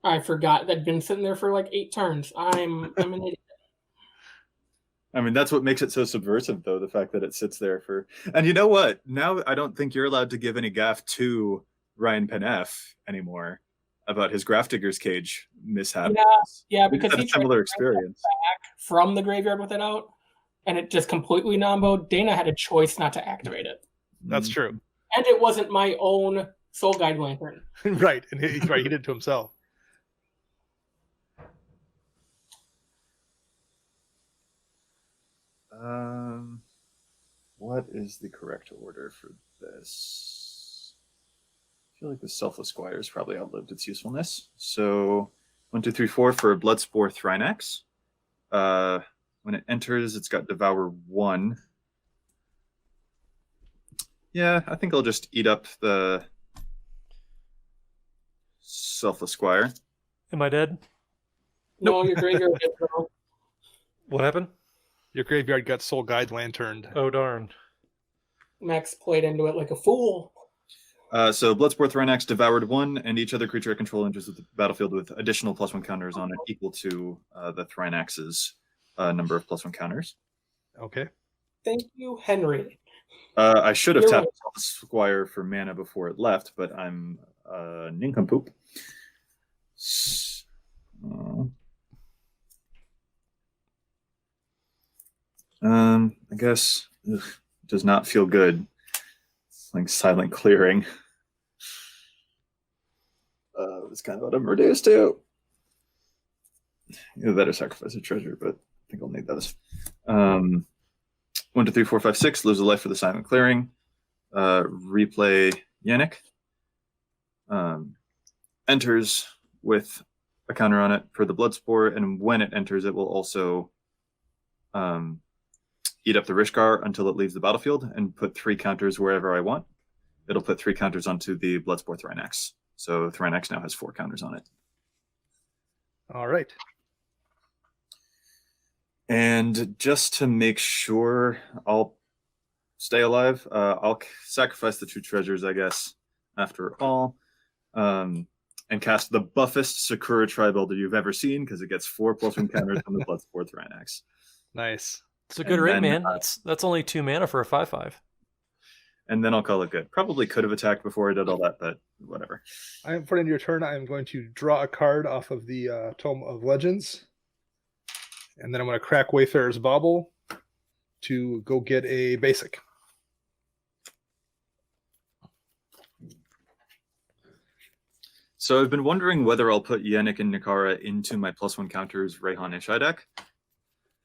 I forgot that'd been sitting there for like 8 turns. I'm an idiot. I mean, that's what makes it so subversive, though, the fact that it sits there for... And you know what? Now I don't think you're allowed to give any gaff to Ryan Penef anymore about his Grafdigger's Cage mishap. Yeah, because he had a similar experience back from the graveyard with it out, and it just completely nomboed. Dana had a choice not to activate it. That's true. And it wasn't my own Soul Guide Lantern. Right, and he did it to himself. What is the correct order for this? I feel like the Selfless Squire's probably outlived its usefulness. So 1, 2, 3, 4 for Bloodspore Thrynax. When it enters, it's got Devour 1. Yeah, I think I'll just eat up the Selfless Squire. Am I dead? No, your graveyard did go. What happened? Your graveyard got Soul Guide lanterned. Oh, darn. Max played into it like a fool. So Bloodsport Thrynax devoured 1, and each other creature I control enters the battlefield with additional +1 counters on it equal to the Thrynax's number of +1 counters. Okay. Thank you, Henry. I should have You're tapped Squire for mana before it left, but I'm a nincompoop. I guess does not feel good. It's like silent clearing. It's kind of what I'm reduced to. Either that or sacrifice a treasure, but I think I'll need those. 1, 2, 3, 4, 5, 6. Lose a life for the silent clearing. Replay Yannick. Enters with a counter on it for the Bloodspore, and when it enters, it will also eat up the Rishgar until it leaves the battlefield and put 3 counters wherever I want. It'll put 3 counters onto the Bloodspore Thrynax. So Thrynax now has 4 counters on it. All right. And just to make sure I'll stay alive, I'll sacrifice the 2 treasures, I guess, after all. And cast the buffest Sakura Tribe Elder you've ever seen, because it gets 4 +1 counters on the Bloodsport Thrynax. Nice. It's a good And rate, then, man. That's only 2 mana for a 5/5. And then I'll call it good. Probably could have attacked before I did all that, but whatever. I am putting your turn. I am going to draw a card off of the Tome of Legends. And then I'm going to crack Wayfarer's Bauble to go get a basic. So I've been wondering whether I'll put Yannick and Nikara into my +1 counters Rayhan Ishai deck.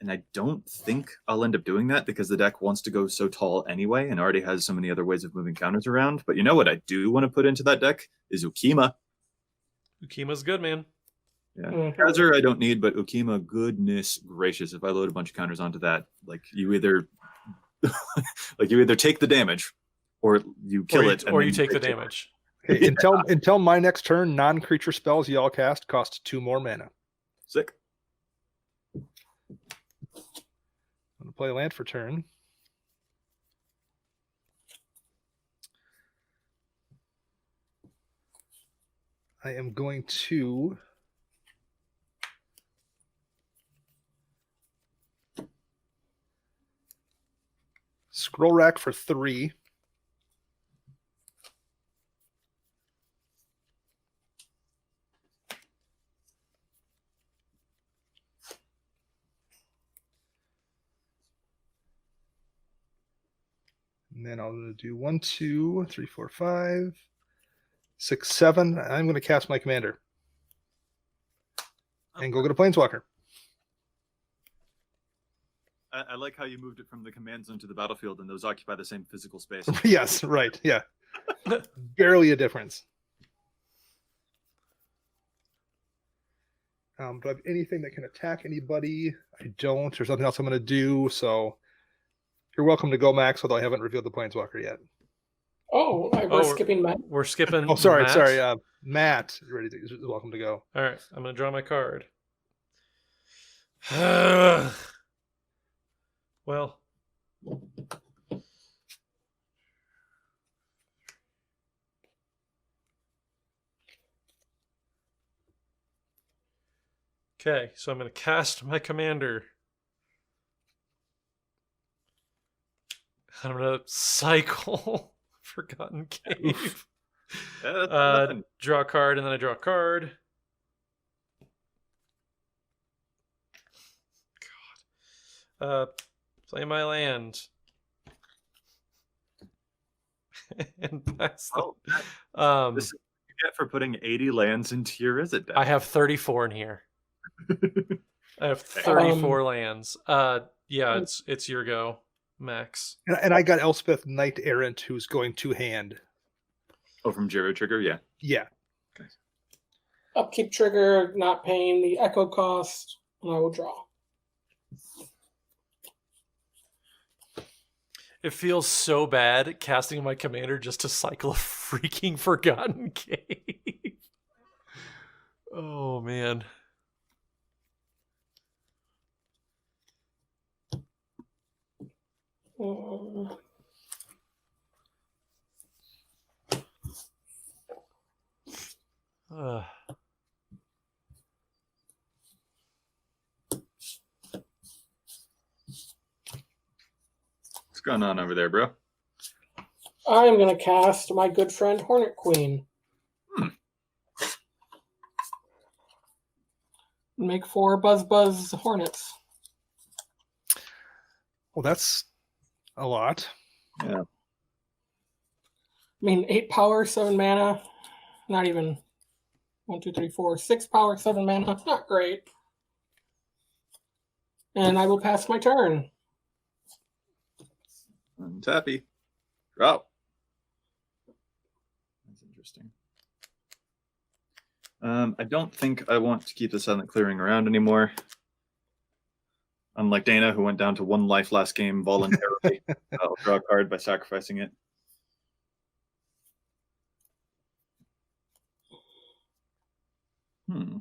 And I don't think I'll end up doing that because the deck wants to go so tall anyway and already has so many other ways of moving counters around. But you know what I do want to put into that deck is Ukima. Ukima's good, man. Yeah. Mhm. Treasure I don't need, but Ukima, goodness gracious, if I load a bunch of counters onto that, like you either take the damage or you kill it. Or you take the damage. Okay, until my next turn, non-creature spells y'all cast cost 2 more mana. Sick. I'm going to play land for turn. I am going to Scroll Rack for 3. And then I'll do 1, 2, 3, 4, 5, 6, 7. I'm going to cast my commander and go get a planeswalker. I like how you moved it from the command zone to the battlefield, and those occupy the same physical space. Yes, right. Yeah. Barely a difference. Do I have anything that can attack anybody? I don't. There's nothing else I'm going to do. So you're welcome to go, Max, although I haven't revealed the planeswalker yet. Oh, we're skipping Matt. We're skipping. Oh, sorry. Matt. Sorry. Matt, you're ready to, welcome to go. All right. I'm going to draw my card. Well. Okay, so I'm going to cast my commander. I'm going to cycle Forgotten Cave. Draw a card, and then I draw a card. God. Play my land. And pass that. This is what you get for putting 80 lands into your Izzet deck. I have 34 in here. I have 34 lands. Yeah, it's your go, Max. And I got Elspeth Knight Errant, who's going 2-hand. Oh, from Djeru Trigger? Yeah. Yeah. Upkeep trigger, not paying the echo cost, and I will draw. It feels so bad casting my commander just to cycle a freaking Forgotten Cave. Oh, man. What's going on over there, bro? I'm going to cast my good friend Hornet Queen. Make 4 Buzz Hornets. Well, that's a lot. Yeah. I mean, 8 power, 7 mana. Not even 1, 2, 3, 4. 6 power, 7 mana. Not great. And I will pass my turn. Untappy. Drop. That's interesting. I don't think I want to keep the Silent Clearing around anymore. Unlike Dana, who went down to 1 life last game voluntarily. I'll draw a card by sacrificing it. The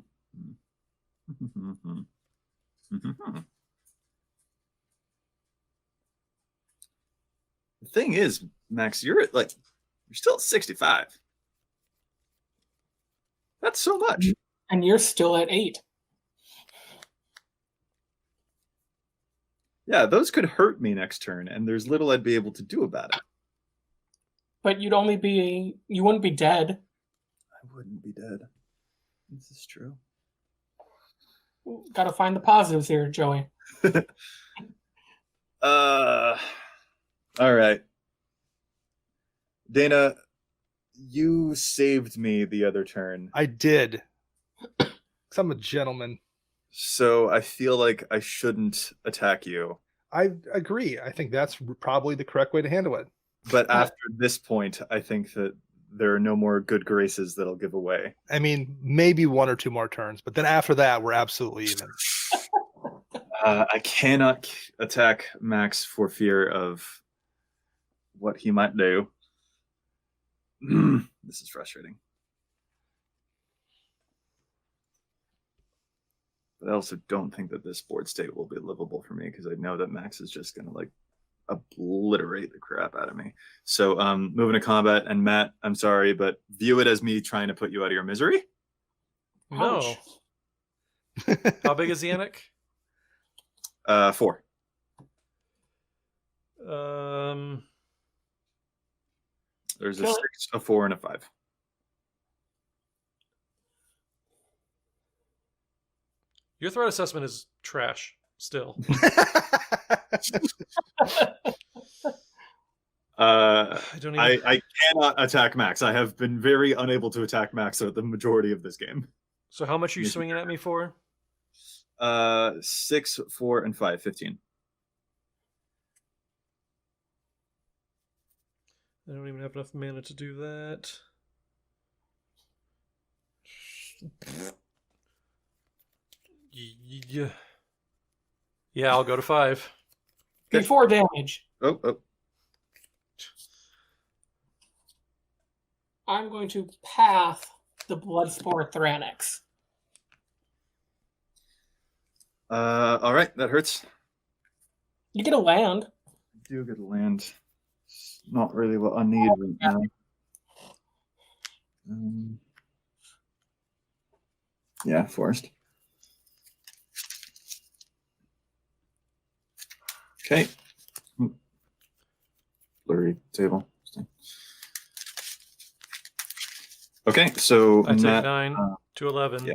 thing is, Max, you're still at 65. That's so much. And you're still at 8. Yeah, those could hurt me next turn, and there's little I'd be able to do about it. But you wouldn't be dead. I wouldn't be dead. This is true. Gotta find the positives here, Joey. All right. Dana, you saved me the other turn. I did. 'Cause I'm a gentleman. So I feel like I shouldn't attack you. I agree. I think that's probably the correct way to handle it. But after this point, I think that there are no more good graces that I'll give away. I mean, maybe 1 or 2 more turns, but then after that, we're absolutely even. I cannot attack Max for fear of what he might do. This is frustrating. But I also don't think that this board state will be livable for me because I know that Max is just going to obliterate the crap out of me. So moving to combat, and Matt, I'm sorry, but view it as me trying to put you out of your misery. No. How big is Yannick? 4. There's a 6, a 4, and a 5. Your threat assessment is trash still. I cannot attack Max. I have been very unable to attack Max the majority of this game. So how much are you swinging at me for? 6, 4, and 5, 15. I don't even have enough mana to do that. Yeah, I'll go to 5. Before damage. Oh. I'm going to path the Bloodspore Thranix. All right, that hurts. You get a land. I do get a land. It's not really what I need right now. Yeah, forest. Okay. Blurry table. Okay, so I take 9 to 11. Yeah.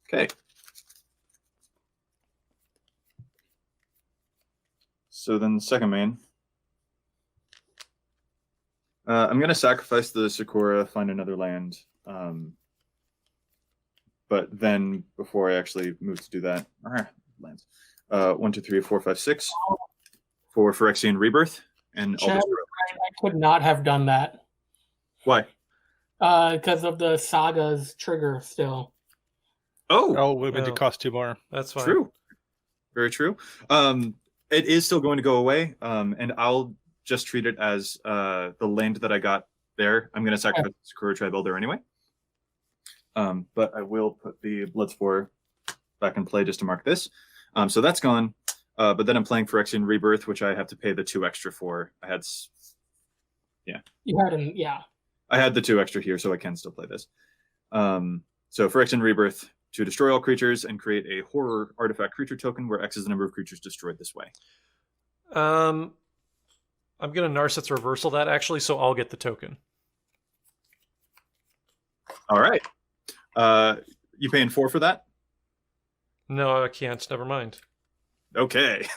Okay. So then the second main. I'm going to sacrifice the Ikoria, find another land. But then before I actually move to do that, lands. 1, 2, 3, 4, 5, 6 for Phyrexian Rebirth. And Chad, I could not have done that. Why? Because of the Saga's trigger still. Oh, it would cost 2 more. That's fine. True. Very true. It is still going to go away, and I'll just treat it as the land that I got there. I'm going to sacrifice the Ikoria Tribe Elder anyway. But I will put the Bloodspore back in play just to mark this. So that's gone. But then I'm playing Phyrexian Rebirth, which I have to pay the 2 extra for. I had the 2 extra here, so I can still play this. So Phyrexian Rebirth to destroy all creatures and create a horror artifact creature token where X is the number of creatures destroyed this way. I'm going to Narset's Reversal that, actually, so I'll get the token. All right. You paying 4 for that? No, I can't. Never mind. Okay.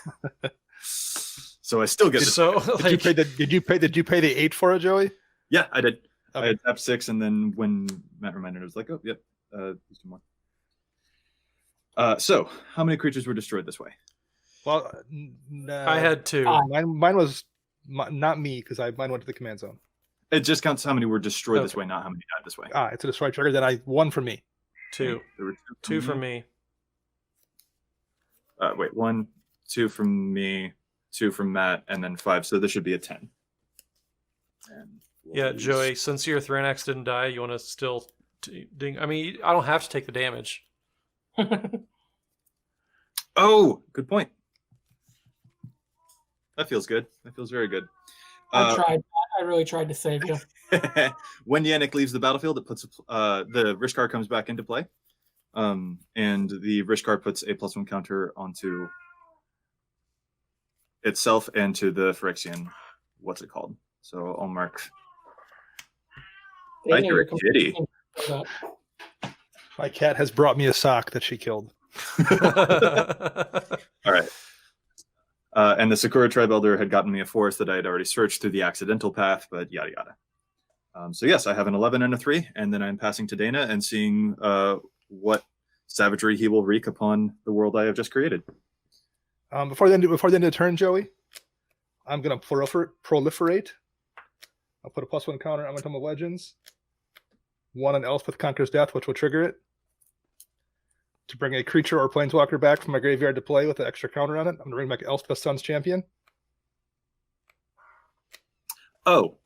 So I still get Did you pay the 8 for it, Joey? Yeah, I did. Okay. I had tapped 6, and then when Matt reminded me, I was like, oh, yep, there's 2 more. So how many creatures were destroyed this way? Well, I had 2. Mine was not me because mine went to the command zone. It just counts how many were destroyed this way, not how many died this way. It's a destroy trigger. Then 1 for me. 2. There were 2 for me. Wait, 1, 2 from me, 2 from Matt, and then 5. So this should be a 10. And yeah, Joey, since your Thranax didn't die, you want to still ding? I mean, I don't have to take the damage. Oh, good point. That feels good. That feels very good. I really tried to save you. When Yannick leaves the battlefield, it puts the Rishkar comes back into play. And the Rishkar puts a +1 counter onto itself and to the Phyrexian. What's it called? So I'll mark. I hear a kitty. My cat has brought me a sock that she killed. All right. And the Ikoria Tribe Elder had gotten me a forest that I had already searched through the accidental path, but yada yada. So yes, I have an 11 and a 3, and then I'm passing to Dana and seeing what savagery he will wreak upon the world I have just created. Before the end of the turn, Joey, I'm going to proliferate. I'll put a +1 counter on my Tome of Legends. 1 on Elspeth Conquers Death, which will trigger it. To bring a creature or planeswalker back from my graveyard to play with an extra counter on it, I'm going to bring back Elspeth Sun's Champion. Oh.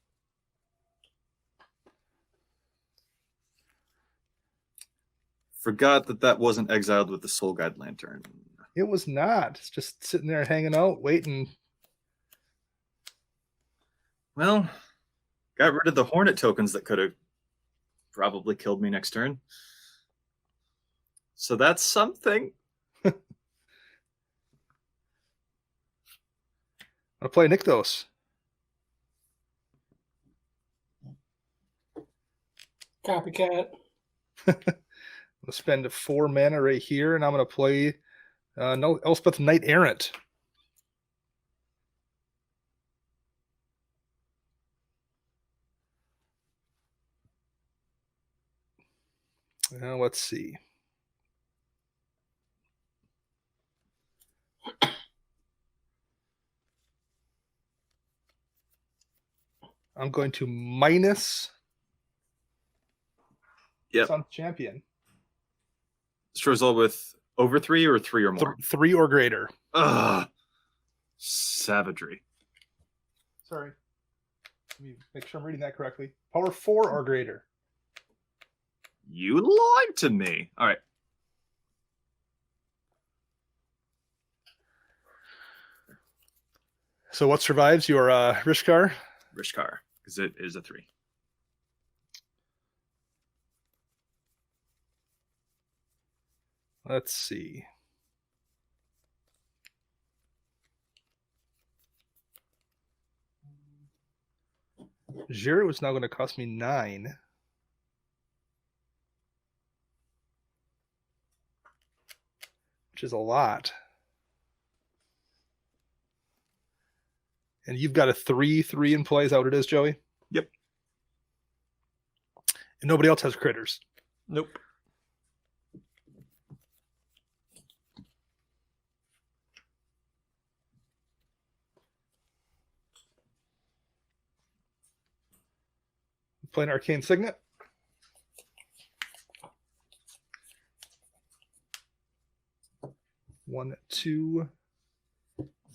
Forgot that wasn't exiled with the Soul Guide Lantern. It was not. It's just sitting there hanging out, waiting. Well, got rid of the Hornet tokens that could have probably killed me next turn. So that's something. I'll play Nykthos. Copycat. I'm going to spend 4 mana right here, and I'm going to play Elspeth Knight Errant. Now let's see. I'm going to minus Sun's Champion. This result with over 3 or 3 or more? 3 or greater. Ugh. Savagery. Sorry. Let me make sure I'm reading that correctly. Power 4 or greater. You lied to me. All right. So what survives your Rishkar? Rishkar, because it is a 3. Let's see. Djeru is now going to cost me 9. Which is a lot. And you've got a 3/3 in play. Is that what it is, Joey? Yep. And nobody else has critters. Nope. Playing Arcane Signet. 1, 2,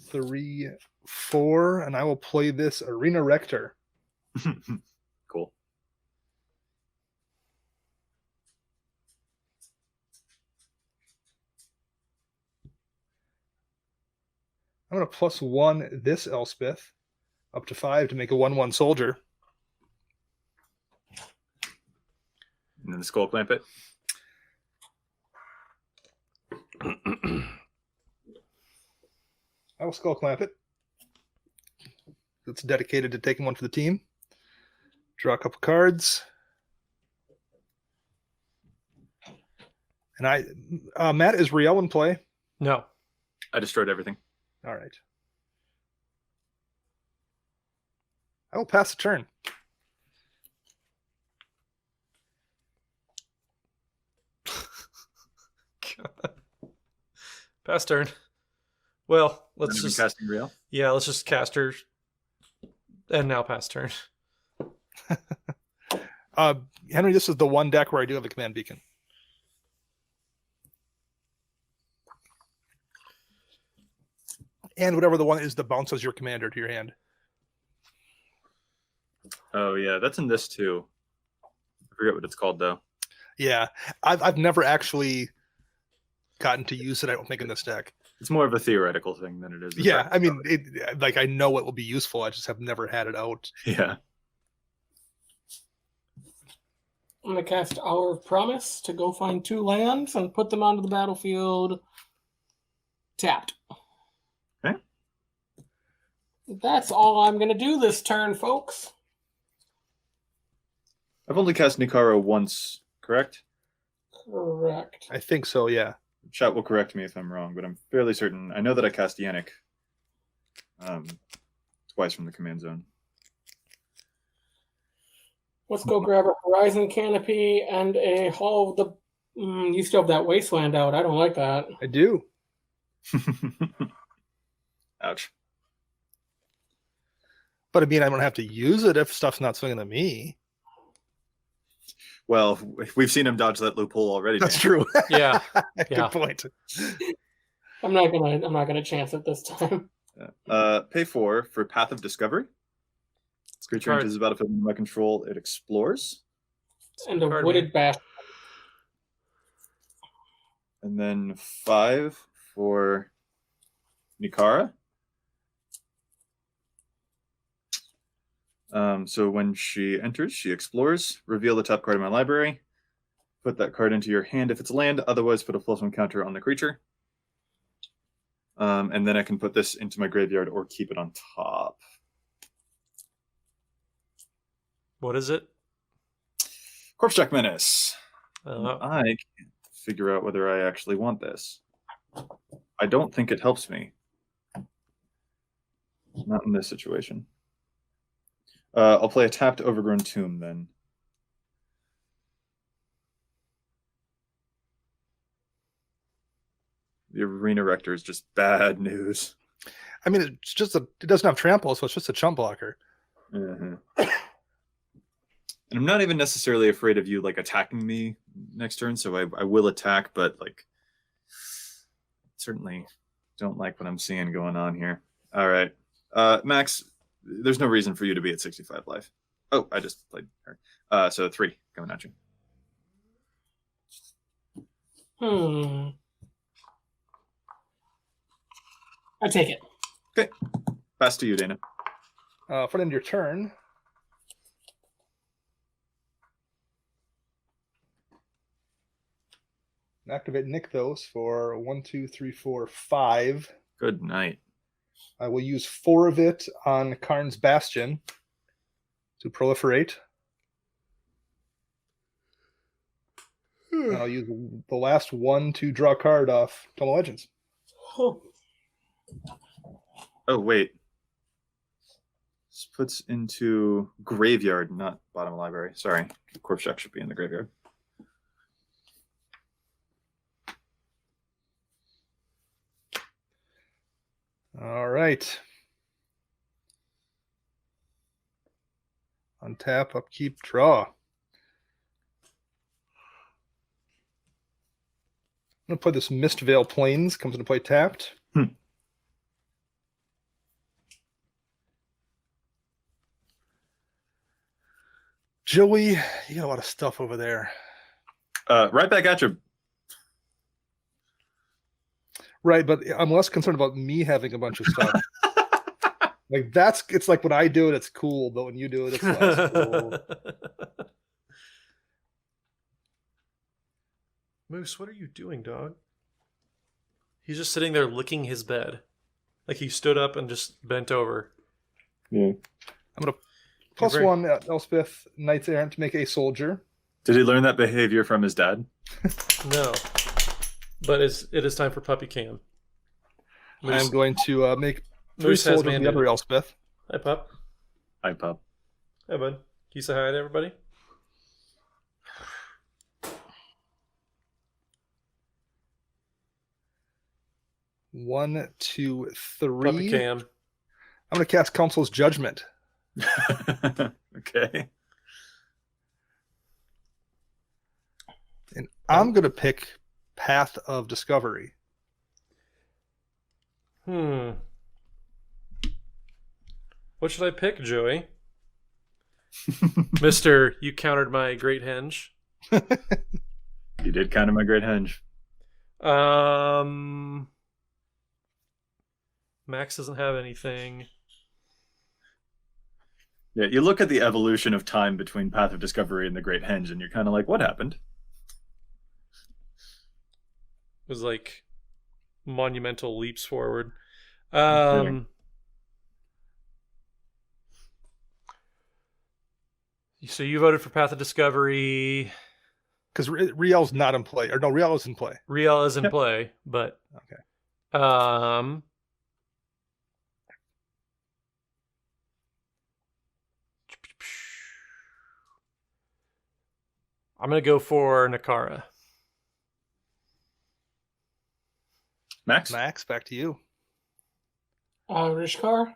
3, 4, and I will play this Arena Rector. Cool. I'm going to +1 this Elspeth up to 5 to make a 1/1 soldier. And then the Skull Clamp it. I will Skull Clamp it. It's dedicated to taking one for the team. Draw a couple cards. And Matt, is Rielle in play? No. I destroyed everything. All right. I will pass the turn. Pass turn. Well, let's Not even just casting Rielle. yeah, let's just cast her. And now pass turn. Henry, this is the one deck where I do have a command beacon. And whatever the one is that bounces your commander to your hand. Oh yeah, that's in this too. I forget what it's called though. Yeah, I've never actually gotten to use it. I don't think in this deck. It's more of a theoretical thing than it is. Yeah, I mean, like I know it will be useful. I just have never had it out. Yeah. I'm going to cast Hour of Promise to go find 2 lands and put them onto the battlefield tapped. Okay. That's all I'm going to do this turn, folks. I've only cast Nikara once, correct? Correct. I think so. Yeah. Chat will correct me if I'm wrong, but I'm fairly certain. I know that I cast Yannik twice from the command zone. Let's go grab a Horizon Canopy and a Hall of the... you still have that Wasteland out. I don't like that. I do. Ouch. But I mean, I don't have to use it if stuff's not swinging at me. Well, we've seen him dodge that loophole already. That's Dan. true. Yeah. Good Yeah. point. I'm not gonna chance it this time. Pay 4 for Path of Discovery. This creature Card. enters the battlefield under my control. It explores. And a Card Wooded Bash. And then 5 for Nikara. So when she enters, she explores. Reveal the top card of my library. Put that card into your hand if it's land. Otherwise, put a +1 counter on the creature. And then I can put this into my graveyard or keep it on top. What is it? Corpse Jack Menace. Uh, I can't figure out whether I actually want this. I don't think it helps me. Not in this situation. I'll play a tapped Overgrown Tomb then. The Arena Rector is just bad news. I mean, it's just it doesn't have trample, so it's just a chump blocker. And I'm not even necessarily afraid of you like attacking me next turn, so I will attack, but like certainly don't like what I'm seeing going on here. All right. Max, there's no reason for you to be at 65 life. Oh, I just played her. So 3 coming at you. I take it. Okay. Pass to you, Dana. For the end of your turn, activate Nykthos for 1, 2, 3, 4, 5. Good night. I will use 4 of it on Karn's Bastion to proliferate. And I'll use the last 1 to draw a card off Total Legends. Oh. Oh, wait. This puts into graveyard, not bottom of library. Sorry. Corpse Jack should be in the graveyard. All right. Untap, upkeep, draw. going to play this Mistvale Plains. Comes into play tapped. Joey, you got a lot of stuff over there. Right back at you. Right, but I'm less concerned about me having a bunch of stuff. Like it's like when I do it, it's cool, but when you do it, it's less cool. Moose, what are you doing, dog? He's just sitting there licking his bed. Like he stood up and just bent over. Yeah. I'm going to +1 Elspeth Knights Errant to make a soldier. Did he learn that behavior from his dad? No. But it is time for Puppy Cam. Moose, I'm going to make 3 Moose has soldiers in the mandated. other Elspeth. Hi, Pup. Hi, pup. Hi, bud. Can you say hi to everybody? 1, 2, 3. Puppy Cam. I'm going to cast Council's Judgment. Okay. And I'm going to pick Path of Discovery. What should I pick, Joey? Mister, you countered my great henge. You did kind of my great henge. Max doesn't have anything. Yeah, you look at the evolution of time between Path of Discovery and the Great Henge, and you're kind of like, what happened? It was like monumental leaps forward. Okay. So you voted for Path of Discovery. Because Rielle's not in play. Or no, Rielle is in play. Rielle is in play, but Okay. I'm gonna go for Nikara. Max? Max, back to you. Rishkar?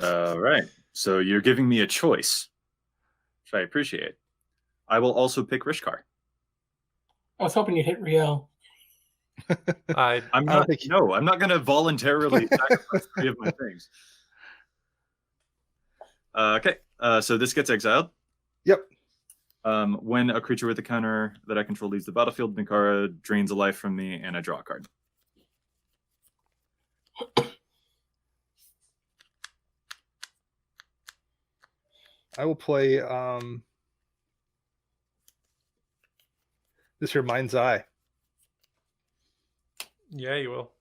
All right. So you're giving me a choice, which I appreciate. I will also pick Rishkar. I was hoping you'd hit Rielle. I'm not going to voluntarily sacrifice 3 of my things. Okay. So this gets exiled. Yep. When a creature with a counter that I control leaves the battlefield, Nikara drains a life from me and I draw a card. I will play this here Mind's Eye. Yeah, you will.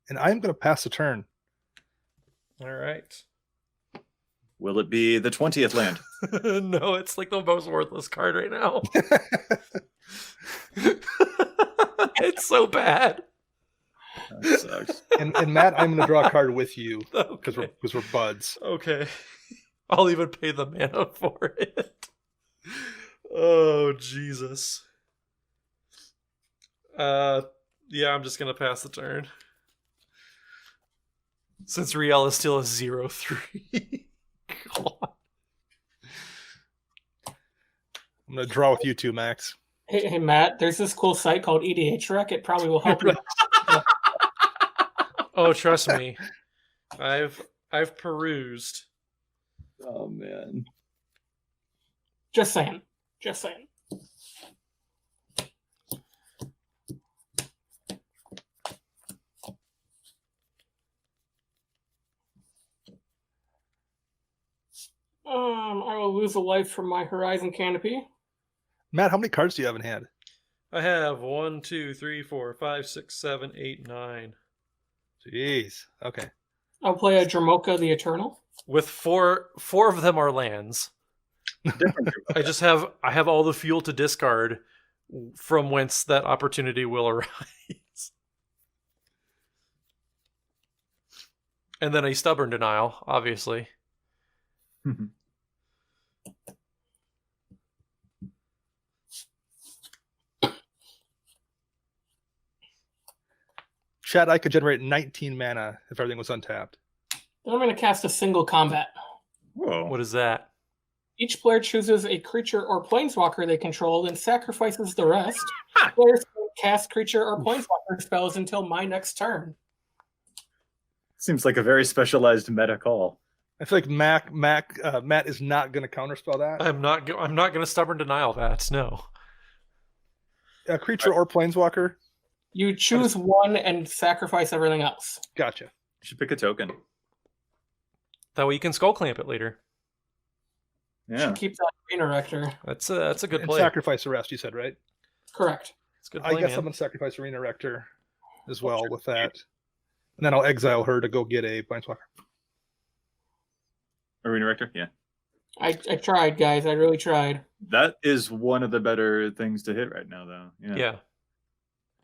And I'm going to pass the turn. All right. Will it be the 20th land? No, it's like the most worthless card right now. It's so bad. That sucks. And Matt, I'm going to draw a card with you because Okay. we're buds. Okay. I'll even pay the mana for it. Oh, Jesus. Yeah, I'm just going to pass the turn. Since Rielle is still a 0-3. God. I'm going to draw with you too, Max. Hey, Matt, there's this cool site called EDHREC. It probably will help you. Oh, trust me. I've perused. Oh, man. Just saying. Just saying. I will lose a life from my Horizon Canopy. Matt, how many cards do you have in hand? I have 1, 2, 3, 4, 5, 6, 7, 8, 9. Jeez. Okay. I'll play a Dromoka the Eternal. With four of them are lands. I have all the fuel to discard from whence that opportunity will arise. And then a stubborn denial, obviously. Chad, I could generate 19 mana if everything was untapped. Then I'm going to cast a single combat. Whoa. What is that? Each player chooses a creature or planeswalker they control and sacrifices the rest. Players can cast creature or planeswalker spells until my next turn. Seems like a very specialized meta call. I feel like Matt is not going to counterspell that. I'm not going to stubborn denial that. No. A creature or planeswalker. You choose one and sacrifice everything else. Gotcha. You should pick a token. That way you can skull clamp it later. Yeah. Keep that Arena Rector. That's a good And play. sacrifice the rest, you said, right? Correct. It's a good I play, guess man. I'm going to sacrifice Arena Rector as well with that. And then I'll exile her to go get a planeswalker. Arena Rector? Yeah. I tried, guys. I really tried. That is one of the better things to hit right now, though. Yeah.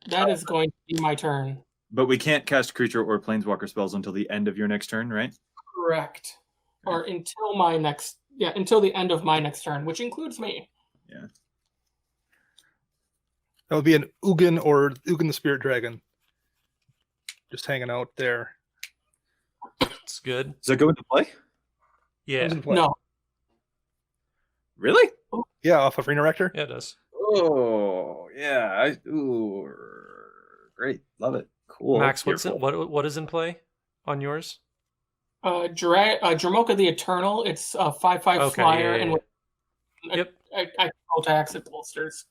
That is going to be my turn. But we can't cast creature or planeswalker spells until the end of your next turn, right? Correct. Or until my next... Yeah, until the end of my next turn, which includes me. Yeah. That would be an Ugin or Ugin the Spirit Dragon. Just hanging out there. It's good. Does that go into play? Yeah. Who's in play? No. Really? Yeah, off of Arena Rector. Yeah, it does. Oh, yeah. Ooh, great. Love it. Cool. Max, Beautiful. what is in play on yours? Dromoka the Eternal. It's a 5/5 Okay, flyer, yeah. and with Yep. I control tax, it bolsters.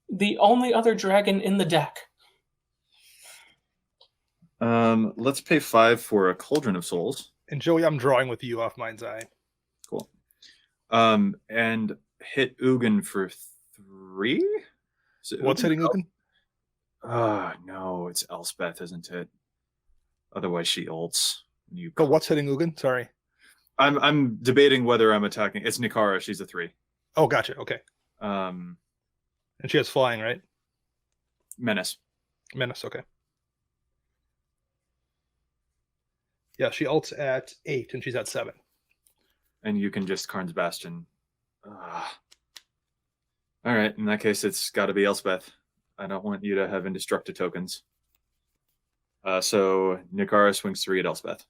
The only other dragon in the deck. Let's pay 5 for a Cauldron of Souls. And Joey, I'm drawing with you off Mind's Eye. Cool. And hit Ugin for 3? What's hitting Ugin? No, it's Elspeth, isn't it? Otherwise, she ults. Oh, what's hitting Ugin? Sorry. I'm debating whether I'm attacking. It's Nikara. She's a 3. Oh, gotcha. Okay. Um, And she has flying, right? Menace. Menace. Okay. Yeah, she ults at 8 and she's at 7. And you can just Karn's Bastion. All right. In that case, it's got to be Elspeth. I don't want you to have indestructible tokens. So Nikara swings 3 at Elspeth.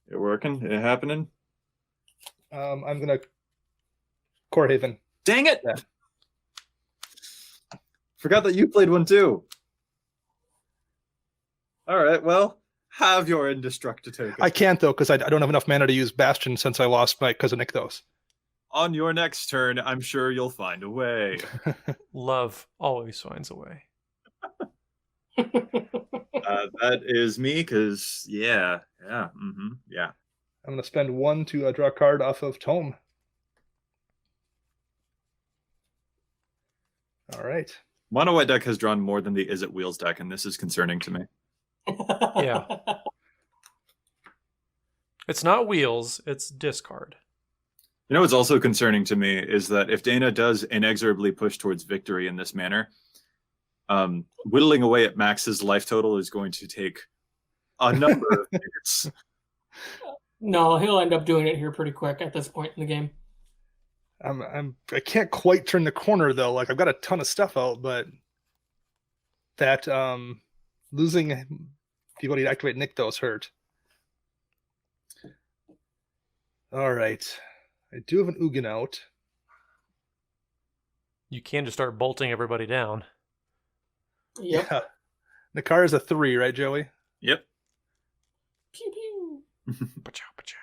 It working? It happening? I'm gonna Core Haven. Dang it! Yeah. Forgot that you played one too. All right. Well, have your indestructible token. I can't though because I don't have enough mana to use Bastion since I lost my cousin Nykthos. On your next turn, I'm sure you'll find a way. Love always finds a way. That is me, because yeah. I'm gonna spend 1 to draw a card off of Tome. All right. Mono White deck has drawn more than the Is It Wheels deck, and this is concerning to me. Yeah. It's not wheels, it's discard. You know what's also concerning to me is that if Dana does inexorably push towards victory in this manner, whittling away at Max's life total is going to take a number of minutes. No, he'll end up doing it here pretty quick at this point in the game. I can't quite turn the corner though. Like I've got a ton of stuff out, but that losing the ability to activate Nykthos hurt. All right. I do have an Ugin out. You can just start bolting everybody down. Yep. Yeah. Nikara is a 3, right, Joey? Yep. Pew pew. Pachow, pachow.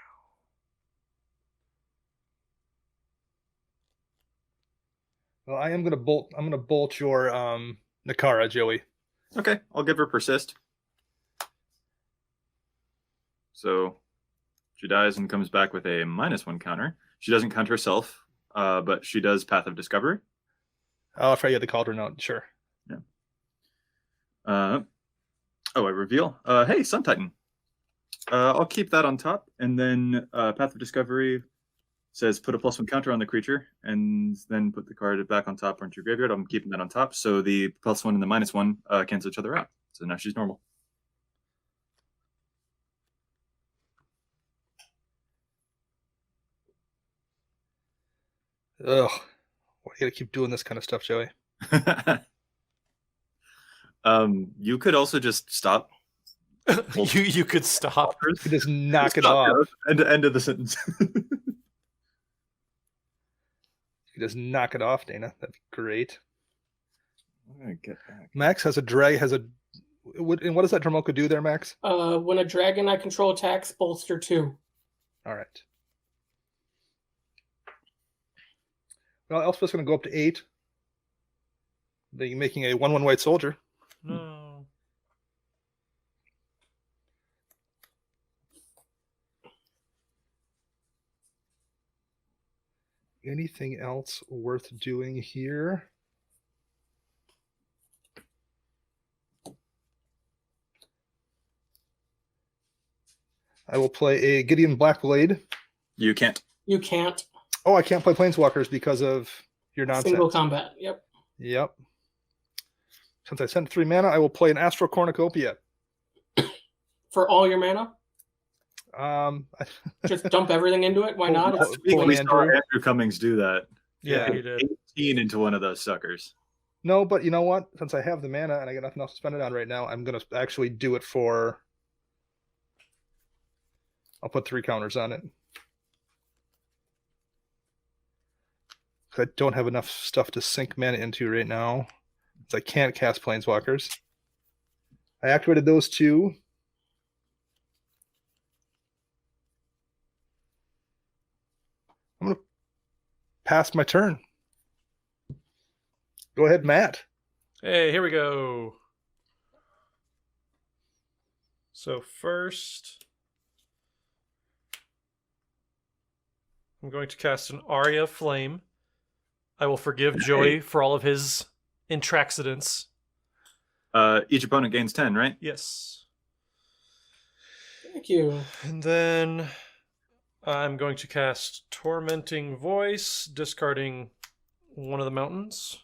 Well, I'm gonna bolt your Nikara, Joey. Okay, I'll give her persist. So she dies and comes back with a -1 counter. She doesn't counter herself, but she does Path of Discovery. Oh, I forgot you had the Cauldron out. Sure. Yeah. I reveal. Hey, Sun Titan. I'll keep that on top, and then Path of Discovery says put a +1 counter on the creature, and then put the card back on top or into your graveyard. I'm keeping that on top, so the +1 and the -1 cancel each other out. So now she's normal. Ugh. Why you gotta keep doing this kind of stuff, Joey? You could also just stop you could stop. You could just knock it Stop, off. End of the sentence. You could just knock it off, Dana. That'd be great. Get back. Max has a drag. And what does that Dromoka do there, Max? When a dragon I control attacks, bolster 2. All right. Well, Elspeth's going to go up to 8. Then making a 1/1 white soldier. No. Anything else worth doing here? I will play a Gideon Blackblade. You can't. You can't. Oh, I can't play Planeswalkers because of your nonsense. Single combat. Yep. Yep. Since I sent 3 mana, I will play an Astral Cornucopia. For all your mana? I- Just dump everything into it? Why not? Last It's week We saw Andrew. Andrew Cummings do that. Yeah, you did. 18 into one of those suckers. No, but you know what? Since I have the mana and I got nothing else to spend it on right now, I'm going to actually do it for... I'll put 3 counters on it. I don't have enough stuff to sink mana into right now. I can't cast Planeswalkers. I activated those 2. I'm going to pass my turn. Go ahead, Matt. Hey, here we go. So first, I'm going to cast an Aria of Flame. I will forgive Joey for all of his intraxidence. Each opponent gains 10, right? Yes. Thank you. And then I'm going to cast Tormenting Voice, discarding one of the mountains.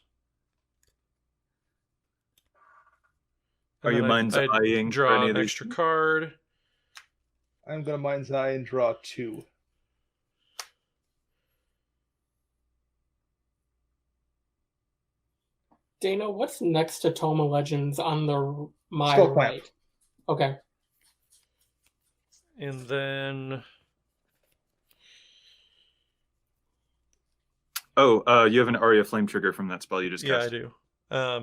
Are And you then mind's eyeing for any draw of an these? extra card. I'm going to Mind's Eye and draw 2. Dana, what's next to Toma Legends on the my Skull Clamp. right? Okay. And then Oh, you have an Aria Flame trigger from that spell you just yeah, cast. I do.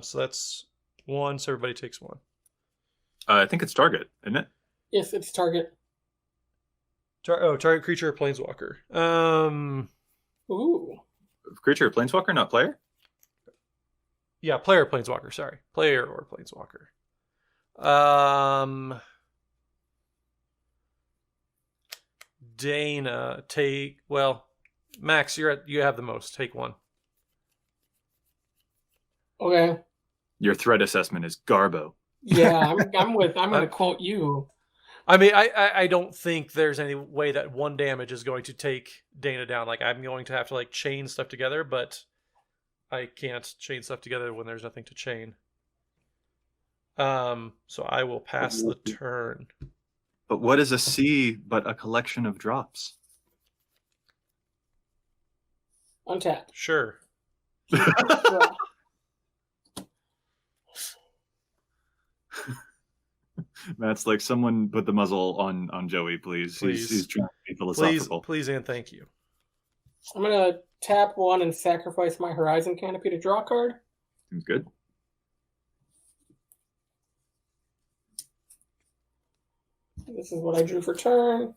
So that's 1, so everybody takes 1. I think it's target, isn't it? Yes, it's target. Target creature or planeswalker. Ooh. Creature or planeswalker, not player? Yeah, player or planeswalker, sorry. Player or planeswalker. Dana, Max, you have the most. Take 1. Okay. Your threat assessment is Garbo. Yeah, I'm gonna quote you. I mean, I don't think there's any way that 1 damage is going to take Dana down. Like, I'm going to have to chain stuff together, but I can't chain stuff together when there's nothing to chain. So I will pass the turn. But what is a sea but a collection of drops? Untap. Sure. Draw. Matt's like, someone put the muzzle on Joey, please. Please. He's trying to be philosophical. Please and thank you. I'm gonna tap 1 and sacrifice my Horizon Canopy to draw a card. Seems good. This is what I drew for turn.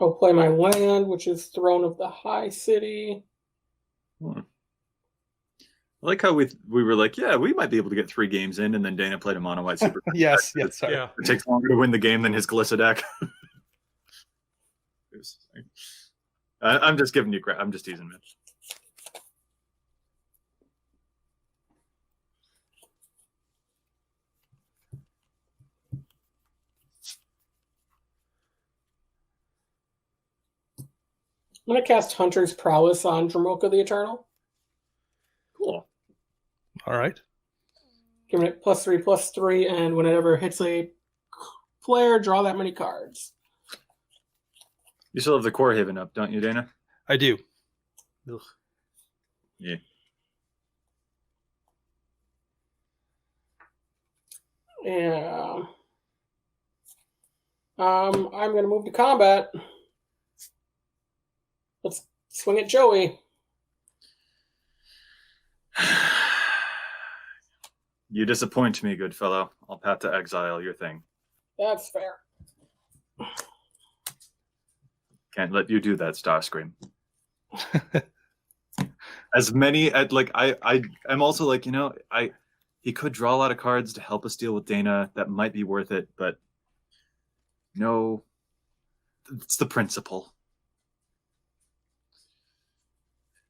I'll play my land, which is Throne of the High City. I like how we were like, yeah, we might be able to get 3 games in, and then Dana played a mono white super. Yes, sorry. Yeah. It takes longer to win the game than his Glissa deck. I'm just giving you crap. I'm just teasing, Mitch. I'm going to cast Hunter's Prowess on Dromoka the Eternal. Cool. All right. Giving it +3/+3, and whenever it hits a player, draw that many cards. You still have the Core Haven up, don't you, Dana? I do. Ugh. Yeah. Yeah. I'm going to move to combat. Let's swing at Joey. You disappoint me, good fellow. I'll path to exile your thing. That's fair. Can't let you do that, Starscream. As many like I'm also like, he could draw a lot of cards to help us deal with Dana. That might be worth it, but no, it's the principle.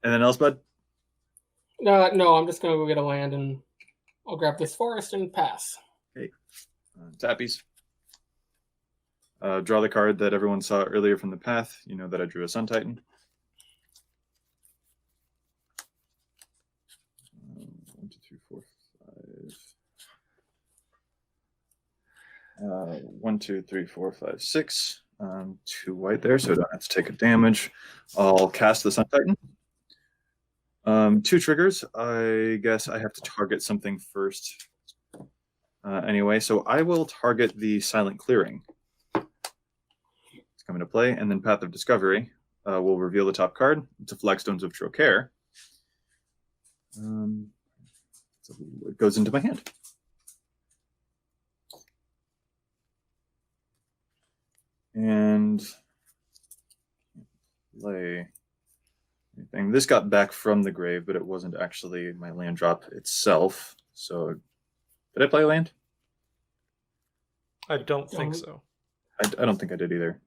And then Elspeth? No, I'm just going to go get a land and I'll grab this forest and pass. Okay. Tappies. Draw the card that everyone saw earlier from the path. You know that I drew a Sun Titan. 1, 2, 3, 4, 5. 1, 2, 3, 4, 5, 6. 2 white there, so I don't have to take a damage. I'll cast the Sun Titan. 2 triggers. I guess I have to target something first. Anyway, so I will target the Silent Clearing. It's coming to play, and then Path of Discovery will reveal the top card. It's a Flagstones of Trocaire. So it goes into my hand. And play anything. This got back from the grave, but it wasn't actually my land drop itself. So, did I play land? I don't think so. I don't think I did either.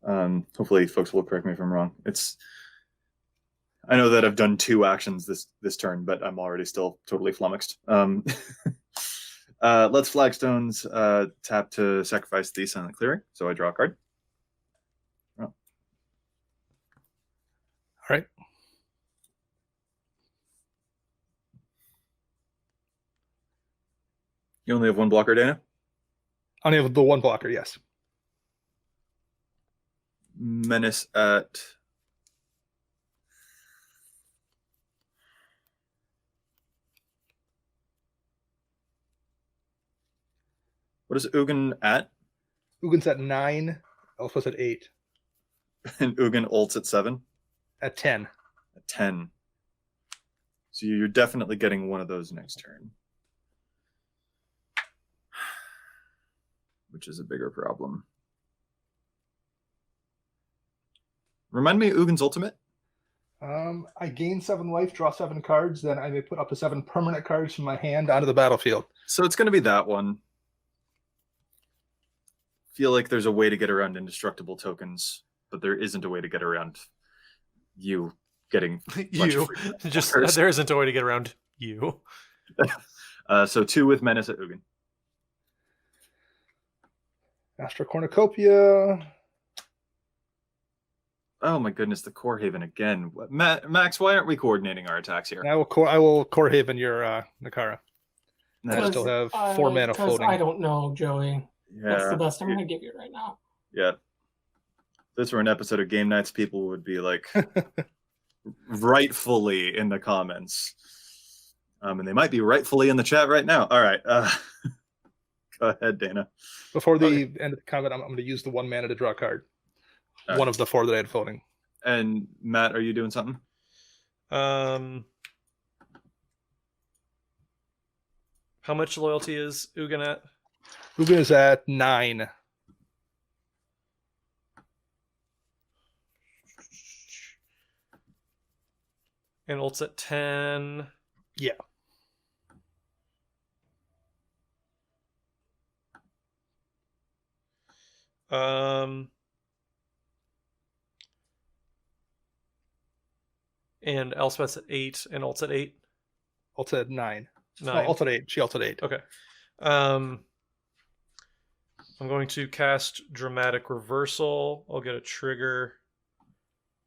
Hopefully, folks will correct me if I'm wrong. I know that I've done 2 actions this turn, but I'm already still totally flummoxed. Let's Flagstones tap to sacrifice the Silent Clearing. So I draw a card. Oh. All right. You only have 1 blocker, Dana? I only have the 1 blocker, yes. Menace at... What is Ugin at? Ugin's at 9. Elspeth's at 8. And Ugin ults at 7? At 10. At 10. So you're definitely getting one of those next turn. Which is a bigger problem. Remind me of Ugin's ultimate? I gain 7 life, draw 7 cards, then I may put up to 7 permanent cards from my hand onto the battlefield. So it's going to be that one. Feel like there's a way to get around indestructible tokens, but there isn't a way to get around you getting You. Just there isn't a way to get around you. So 2 with Menace at Ugin. Astra Cornucopia. Oh my goodness, the Core Haven again. Max, why aren't we coordinating our attacks here? And I will Core Haven your Nikara. No, I still have 4 mana floating. I don't know, Joey. yeah, That's the best I'm going to give you right now. Yeah. If this were an episode of Game Nights, people would be like rightfully in the comments. And they might be rightfully in the chat right now. All right. Go ahead, Dana. Before the end of the combat, I'm going to use the 1 mana to draw a card. All One right. of the 4 that I had floating. And Matt, are you doing something? How much loyalty is Ugin at? Ugin is at 9. And ult's at 10. Yeah. And Elspeth's at 8, and ult's at 8. Ult's at 9. 9. No, ult's at 8. She ult's at 8. Okay. I'm going to cast Dramatic Reversal. I'll get a trigger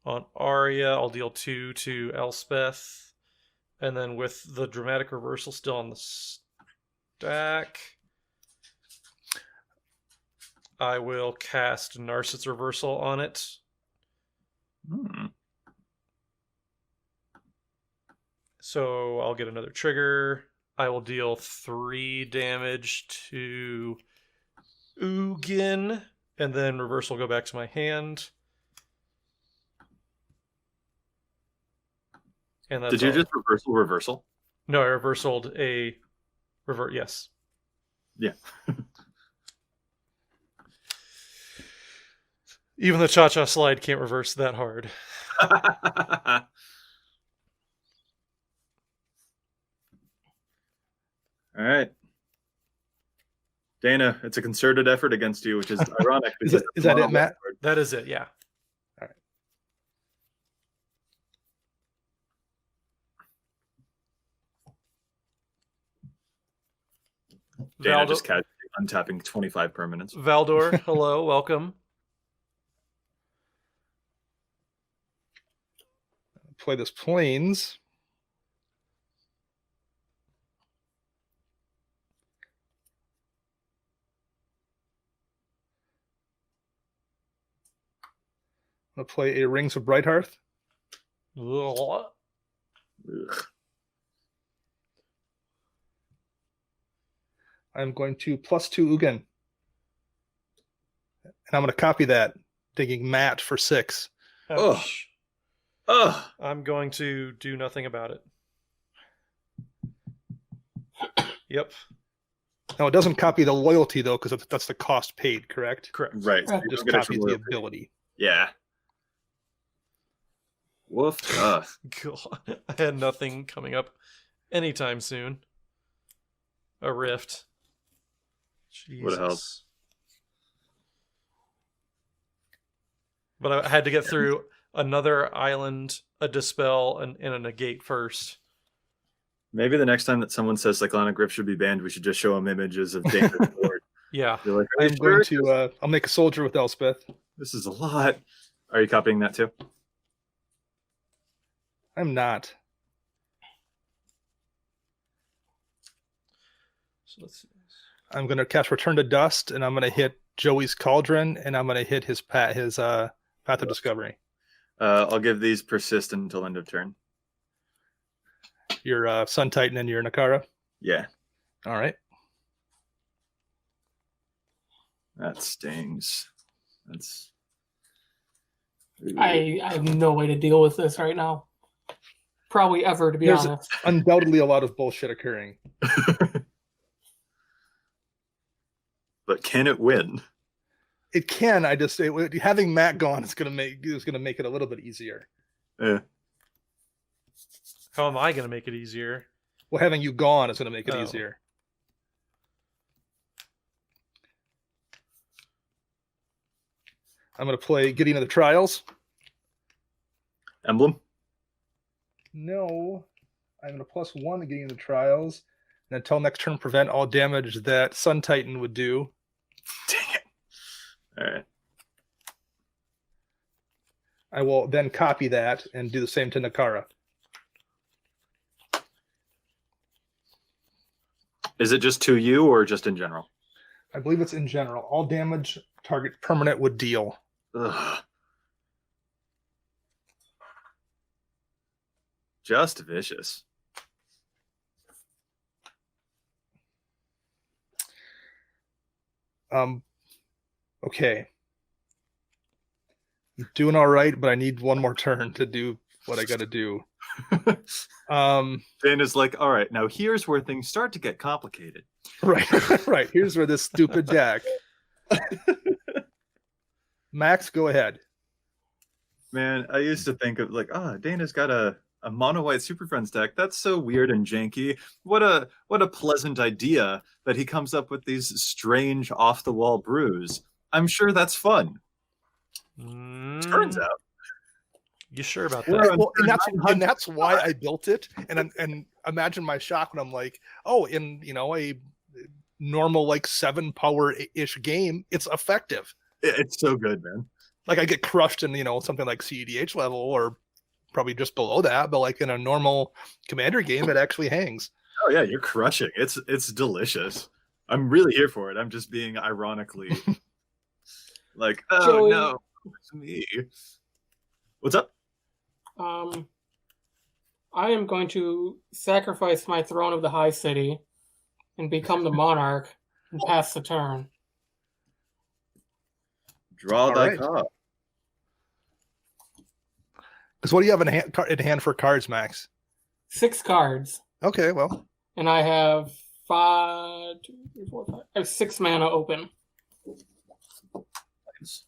on Arya. I'll deal 2 to Elspeth. And then with the Dramatic Reversal still on the stack, I will cast Narcissus Reversal on it. So I'll get another trigger. I will deal 3 damage to Ugin, and then reversal will go back to my hand. And that's Did you all. just reversal? No, I reversaled a revert. Yes. Yeah. Even the cha-cha slide can't reverse that hard. All right. Dana, it's a concerted effort against you, which is ironic. Is that it, Matt? That is it, yeah. All right. Dana just casually untapping 25 permanents. Valdor, hello, welcome. Play this Plains. I'm going to play a Rings of Brighthearth. Ugh. I'm going to +2 Ugin. And I'm going to copy that, taking Matt for 6. Ouch. Ugh. I'm going to do nothing about it. Yep. Now, it doesn't copy the loyalty, though, because that's the cost paid, correct? Correct. Right. It You just don't get extra copies the loyalty. ability. Yeah. Woof. God, I had nothing coming up anytime soon. A rift. Jesus. Would have helped. But I had to get through another island, a dispel, and a negate first. Maybe the next time that someone says Cyclonic Grip should be banned, we should just show them images of Dangerous Lord. Yeah. You're like, are you I'm sure? going to, I'll make a soldier with Elspeth. This is a lot. Are you copying that too? I'm not. So let's see. I'm going to cast Return to Dust, and I'm going to hit Joey's Cauldron, and I'm going to hit his Path of Discovery. I'll give these persist until end of turn. Your Sun Titan and your Nikara. Yeah, All right. that stings. That's. I have no way to deal with this right now. Probably ever, to be There's honest. undoubtedly a lot of bullshit occurring. But can it win? It can. Having Matt gone is going to make it a little bit easier. Yeah. How am I going to make it easier? Well, having you gone is going to make it Oh. easier. I'm going to play Gideon of the Trials. Emblem? No. I'm going to +1 to Gideon of the Trials. And until next turn, prevent all damage that Sun Titan would do. Dang it. All right. I will then copy that and do the same to Nikara. Is it just to you or just in general? I believe it's in general. All damage target permanent would deal. Ugh. Just vicious. Okay. I'm doing all right, but I need one more turn to do what I got to do. Dana's like, all right, now here's where things start to get complicated. Right, right. Here's where this stupid deck. Max, go ahead. Man, I used to think of like, Dana's got a mono white Super Friends deck. That's so weird and janky. What a pleasant idea that he comes up with these strange off the wall brews. I'm sure that's fun. Turns out. You sure about We're that? on Well, turn and that's why I built it. And imagine my shock when I'm like, oh, in a normal like 7 power ish game, it's effective. It's so good, man. Like I get crushed in something like CEDH level or probably just below that, but like in a normal commander game, it actually hangs. Oh yeah, you're crushing. It's delicious. I'm really here for it. I'm just being ironically Like, oh Joey. no, it's me. What's up? I am going to sacrifice my throne of the High City and become the monarch and pass the turn. Draw All thy right. card. Because what do you have in hand for cards, Max? 6 cards. Okay, well. And I have 5, 2, 3, 4, 5. I have 6 mana open. Nice.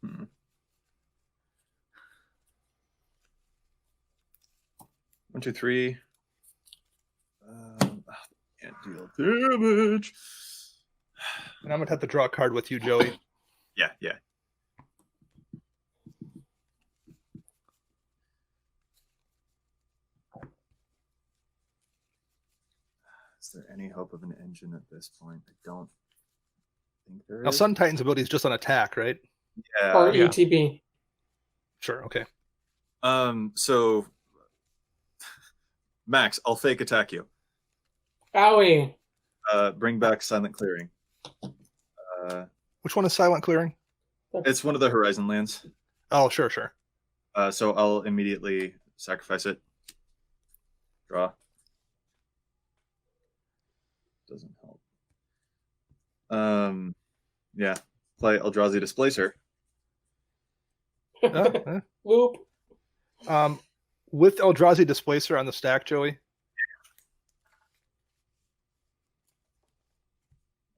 Hmm. 1, 2, 3. Can't deal damage. And I'm going to have to draw a card with you, Joey. Yeah. Is there any hope of an engine at this point? I don't think there is. Now, Sun Titan's ability is just on attack, right? Yeah. Or Yeah. ETB. Sure, okay. So, Max, I'll fake attack you. Owie. Bring back Silent Clearing. Which one is Silent Clearing? It's one of the Horizon lands. Oh, sure. So I'll immediately sacrifice it. Draw. Doesn't help. Yeah. Play Eldrazi Displacer. Whoop. With Eldrazi Displacer on the stack, Joey.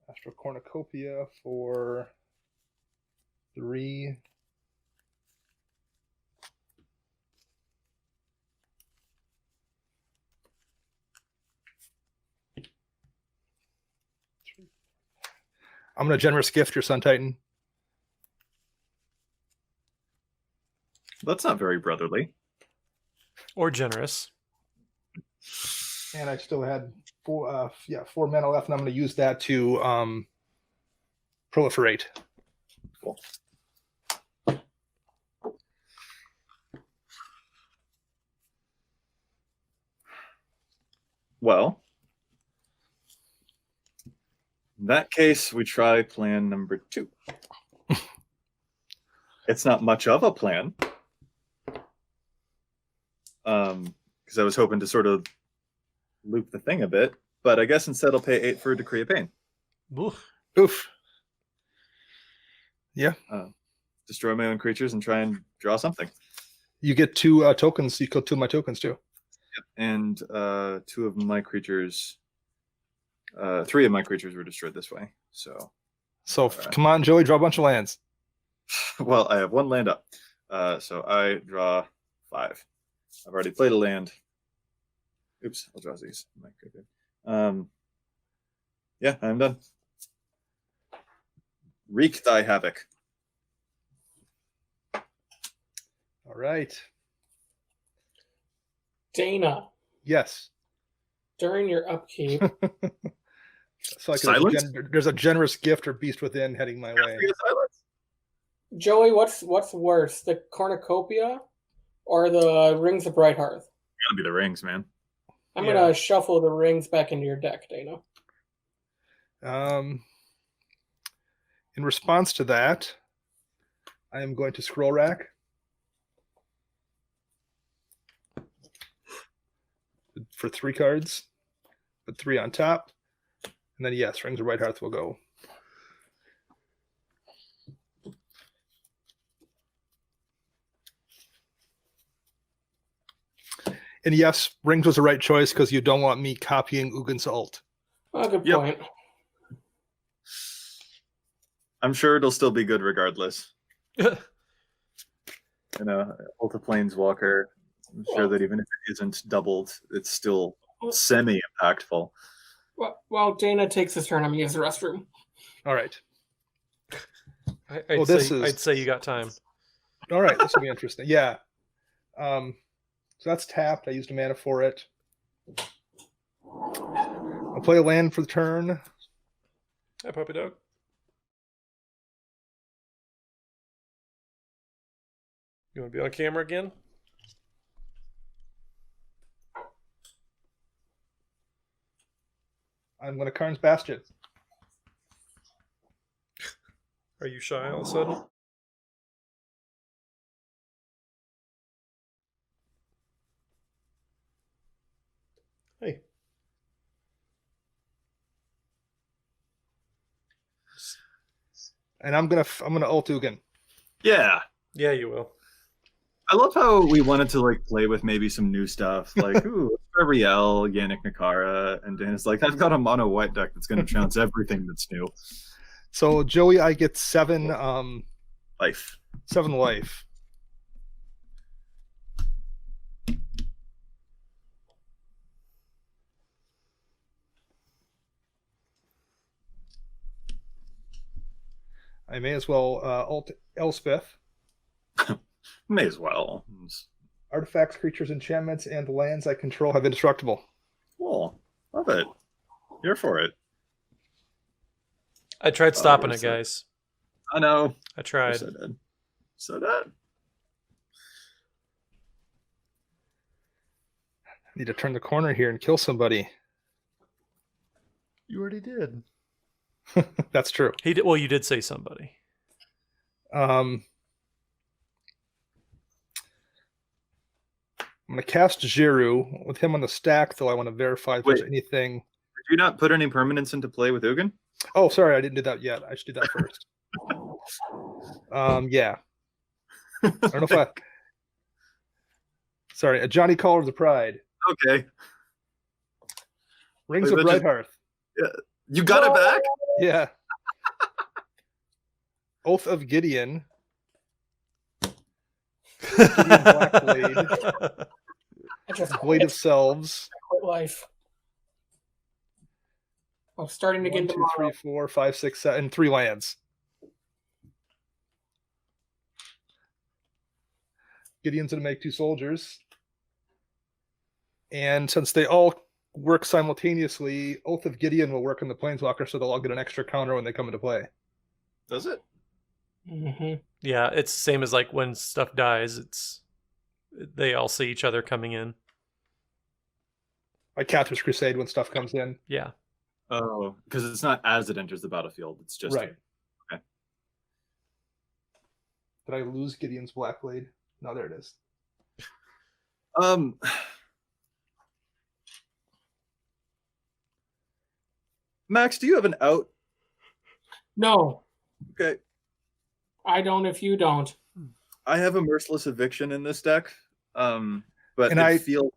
Astral Cornucopia for 3. I'm going to generous gift your Sun Titan. That's not very brotherly. Or generous. And I still had 4 mana left, and I'm going to use that to proliferate. Cool. Well, in that case, we try plan number 2. It's not much of a plan. Because I was hoping to sort of loop the thing a bit, but I guess instead I'll pay 8 for a Decree of Pain. Oof. Yeah. Destroy my own creatures and try and draw something. You get 2 tokens. You kill 2 of my tokens, too. And 2 of my creatures, 3 of my creatures were destroyed this way. So Come on, Joey, draw a bunch of lands. Well, I have 1 land up. So I draw 5. I've already played a land. Oops, I'll draw these. Yeah, I'm done. Wreak thy havoc. All right. Dana. Yes. During your upkeep. So Silence? there's a generous gift or beast within heading my way. Silence? Joey, what's worse, the Cornucopia or the Rings of Bright Hearth? Gotta be the rings, man. I'm gonna shuffle the rings back into your deck, Dana. In response to that, I am going to scroll rack. For 3 cards. Put 3 on top. And then, yes, Rings of Bright Hearth will go. And yes, Rings was the right choice because you don't want me copying Ugin's ult. Oh, good point. I'm sure it'll still be good regardless. Ult of Planeswalker. I'm sure that even if it isn't doubled, it's still semi-impactful. While Dana takes his turn, I'm going to use the restroom. All right. I'd say you got time. All right, this will be interesting. Yeah. So that's tapped. I used a mana for it. I'll play a land for the turn. Hi, puppy dog. You want to be on camera again? I'm going to Karn's Bastion. Are you shy all of a sudden? Hey. And I'm gonna ult Ugin. Yeah. Yeah, you will. I love how we wanted to like play with maybe some new stuff, like ooh, let's try Rielle, Yannik, Nikara, and Dan is like, I've got a mono white deck that's going to trounce everything that's new. So Joey, I get 7 Life. 7 life. I may as well ult Elspeth. May as well. Artifacts, creatures, enchantments, and lands I control have indestructible. Cool. Love it. Here for it. I tried stopping where's it, guys. I know. I tried. So dead. So dead. Need to turn the corner here and kill somebody. You already did. That's true. He did. Well, you did say somebody. I'm going to cast Djeru. With him on the stack, though, I want to verify if there's anything. Did you not put any permanents into play with Ugin? Oh, sorry, I didn't do that yet. I should do that first. Yeah. I don't know if I... Sorry, a Johnny Caller of the Pride. Okay. Rings of Brighthearth. Yeah. You got it back? Yeah. Oath of Gideon. Gideon Blackblade. I just Blade of Selves. quit life. I'm starting again 1, 2, tomorrow. 3, 4, 5, 6, 7, 3 lands. Gideon's going to make 2 soldiers. And since they all work simultaneously, Oath of Gideon will work on the Planeswalker, so they'll all get an extra counter when they come into play. Does it? Mm-hmm. Yeah, it's the same as like when stuff dies. They all see each other coming in. Like Cathar's Crusade when stuff comes in. Yeah. Oh, because it's not as it enters the battlefield. It's just Right. Okay. Did I lose Gideon's Blackblade? No, there it is. Max, do you have an out? No, Okay. I don't if you don't. I have a Merciless Eviction in this deck. But And I feel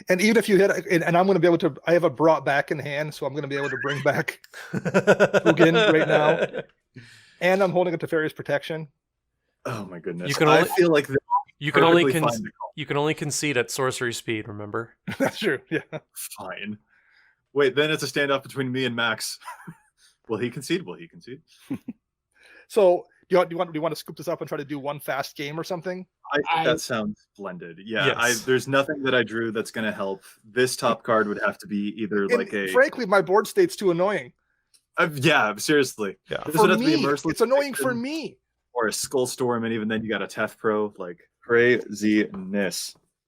And even if you hit, and I'm going to be able to, I have a brought back in hand, so I'm going to be able to bring back Ugin right now. And I'm holding a Teferi's Protection. oh my goodness. You can I only- feel like this You can only perfectly fine to call. you can only concede at sorcery speed. Remember? That's true. Yeah. Fine. Wait, then it's a standoff between me and Max. Will he concede? Will he concede? So do you want to scoop this up and try to do one fast game or something? I think that sounds splendid. Yeah, Yes. there's nothing that I drew that's going to help. This top card would have to be either And like a frankly, my board state's too annoying. yeah, seriously. Yeah. This For would have to be a me, Merciless it's annoying for Eviction me. or a Skull Storm, and even then you got a Tef Pro. Like craziness.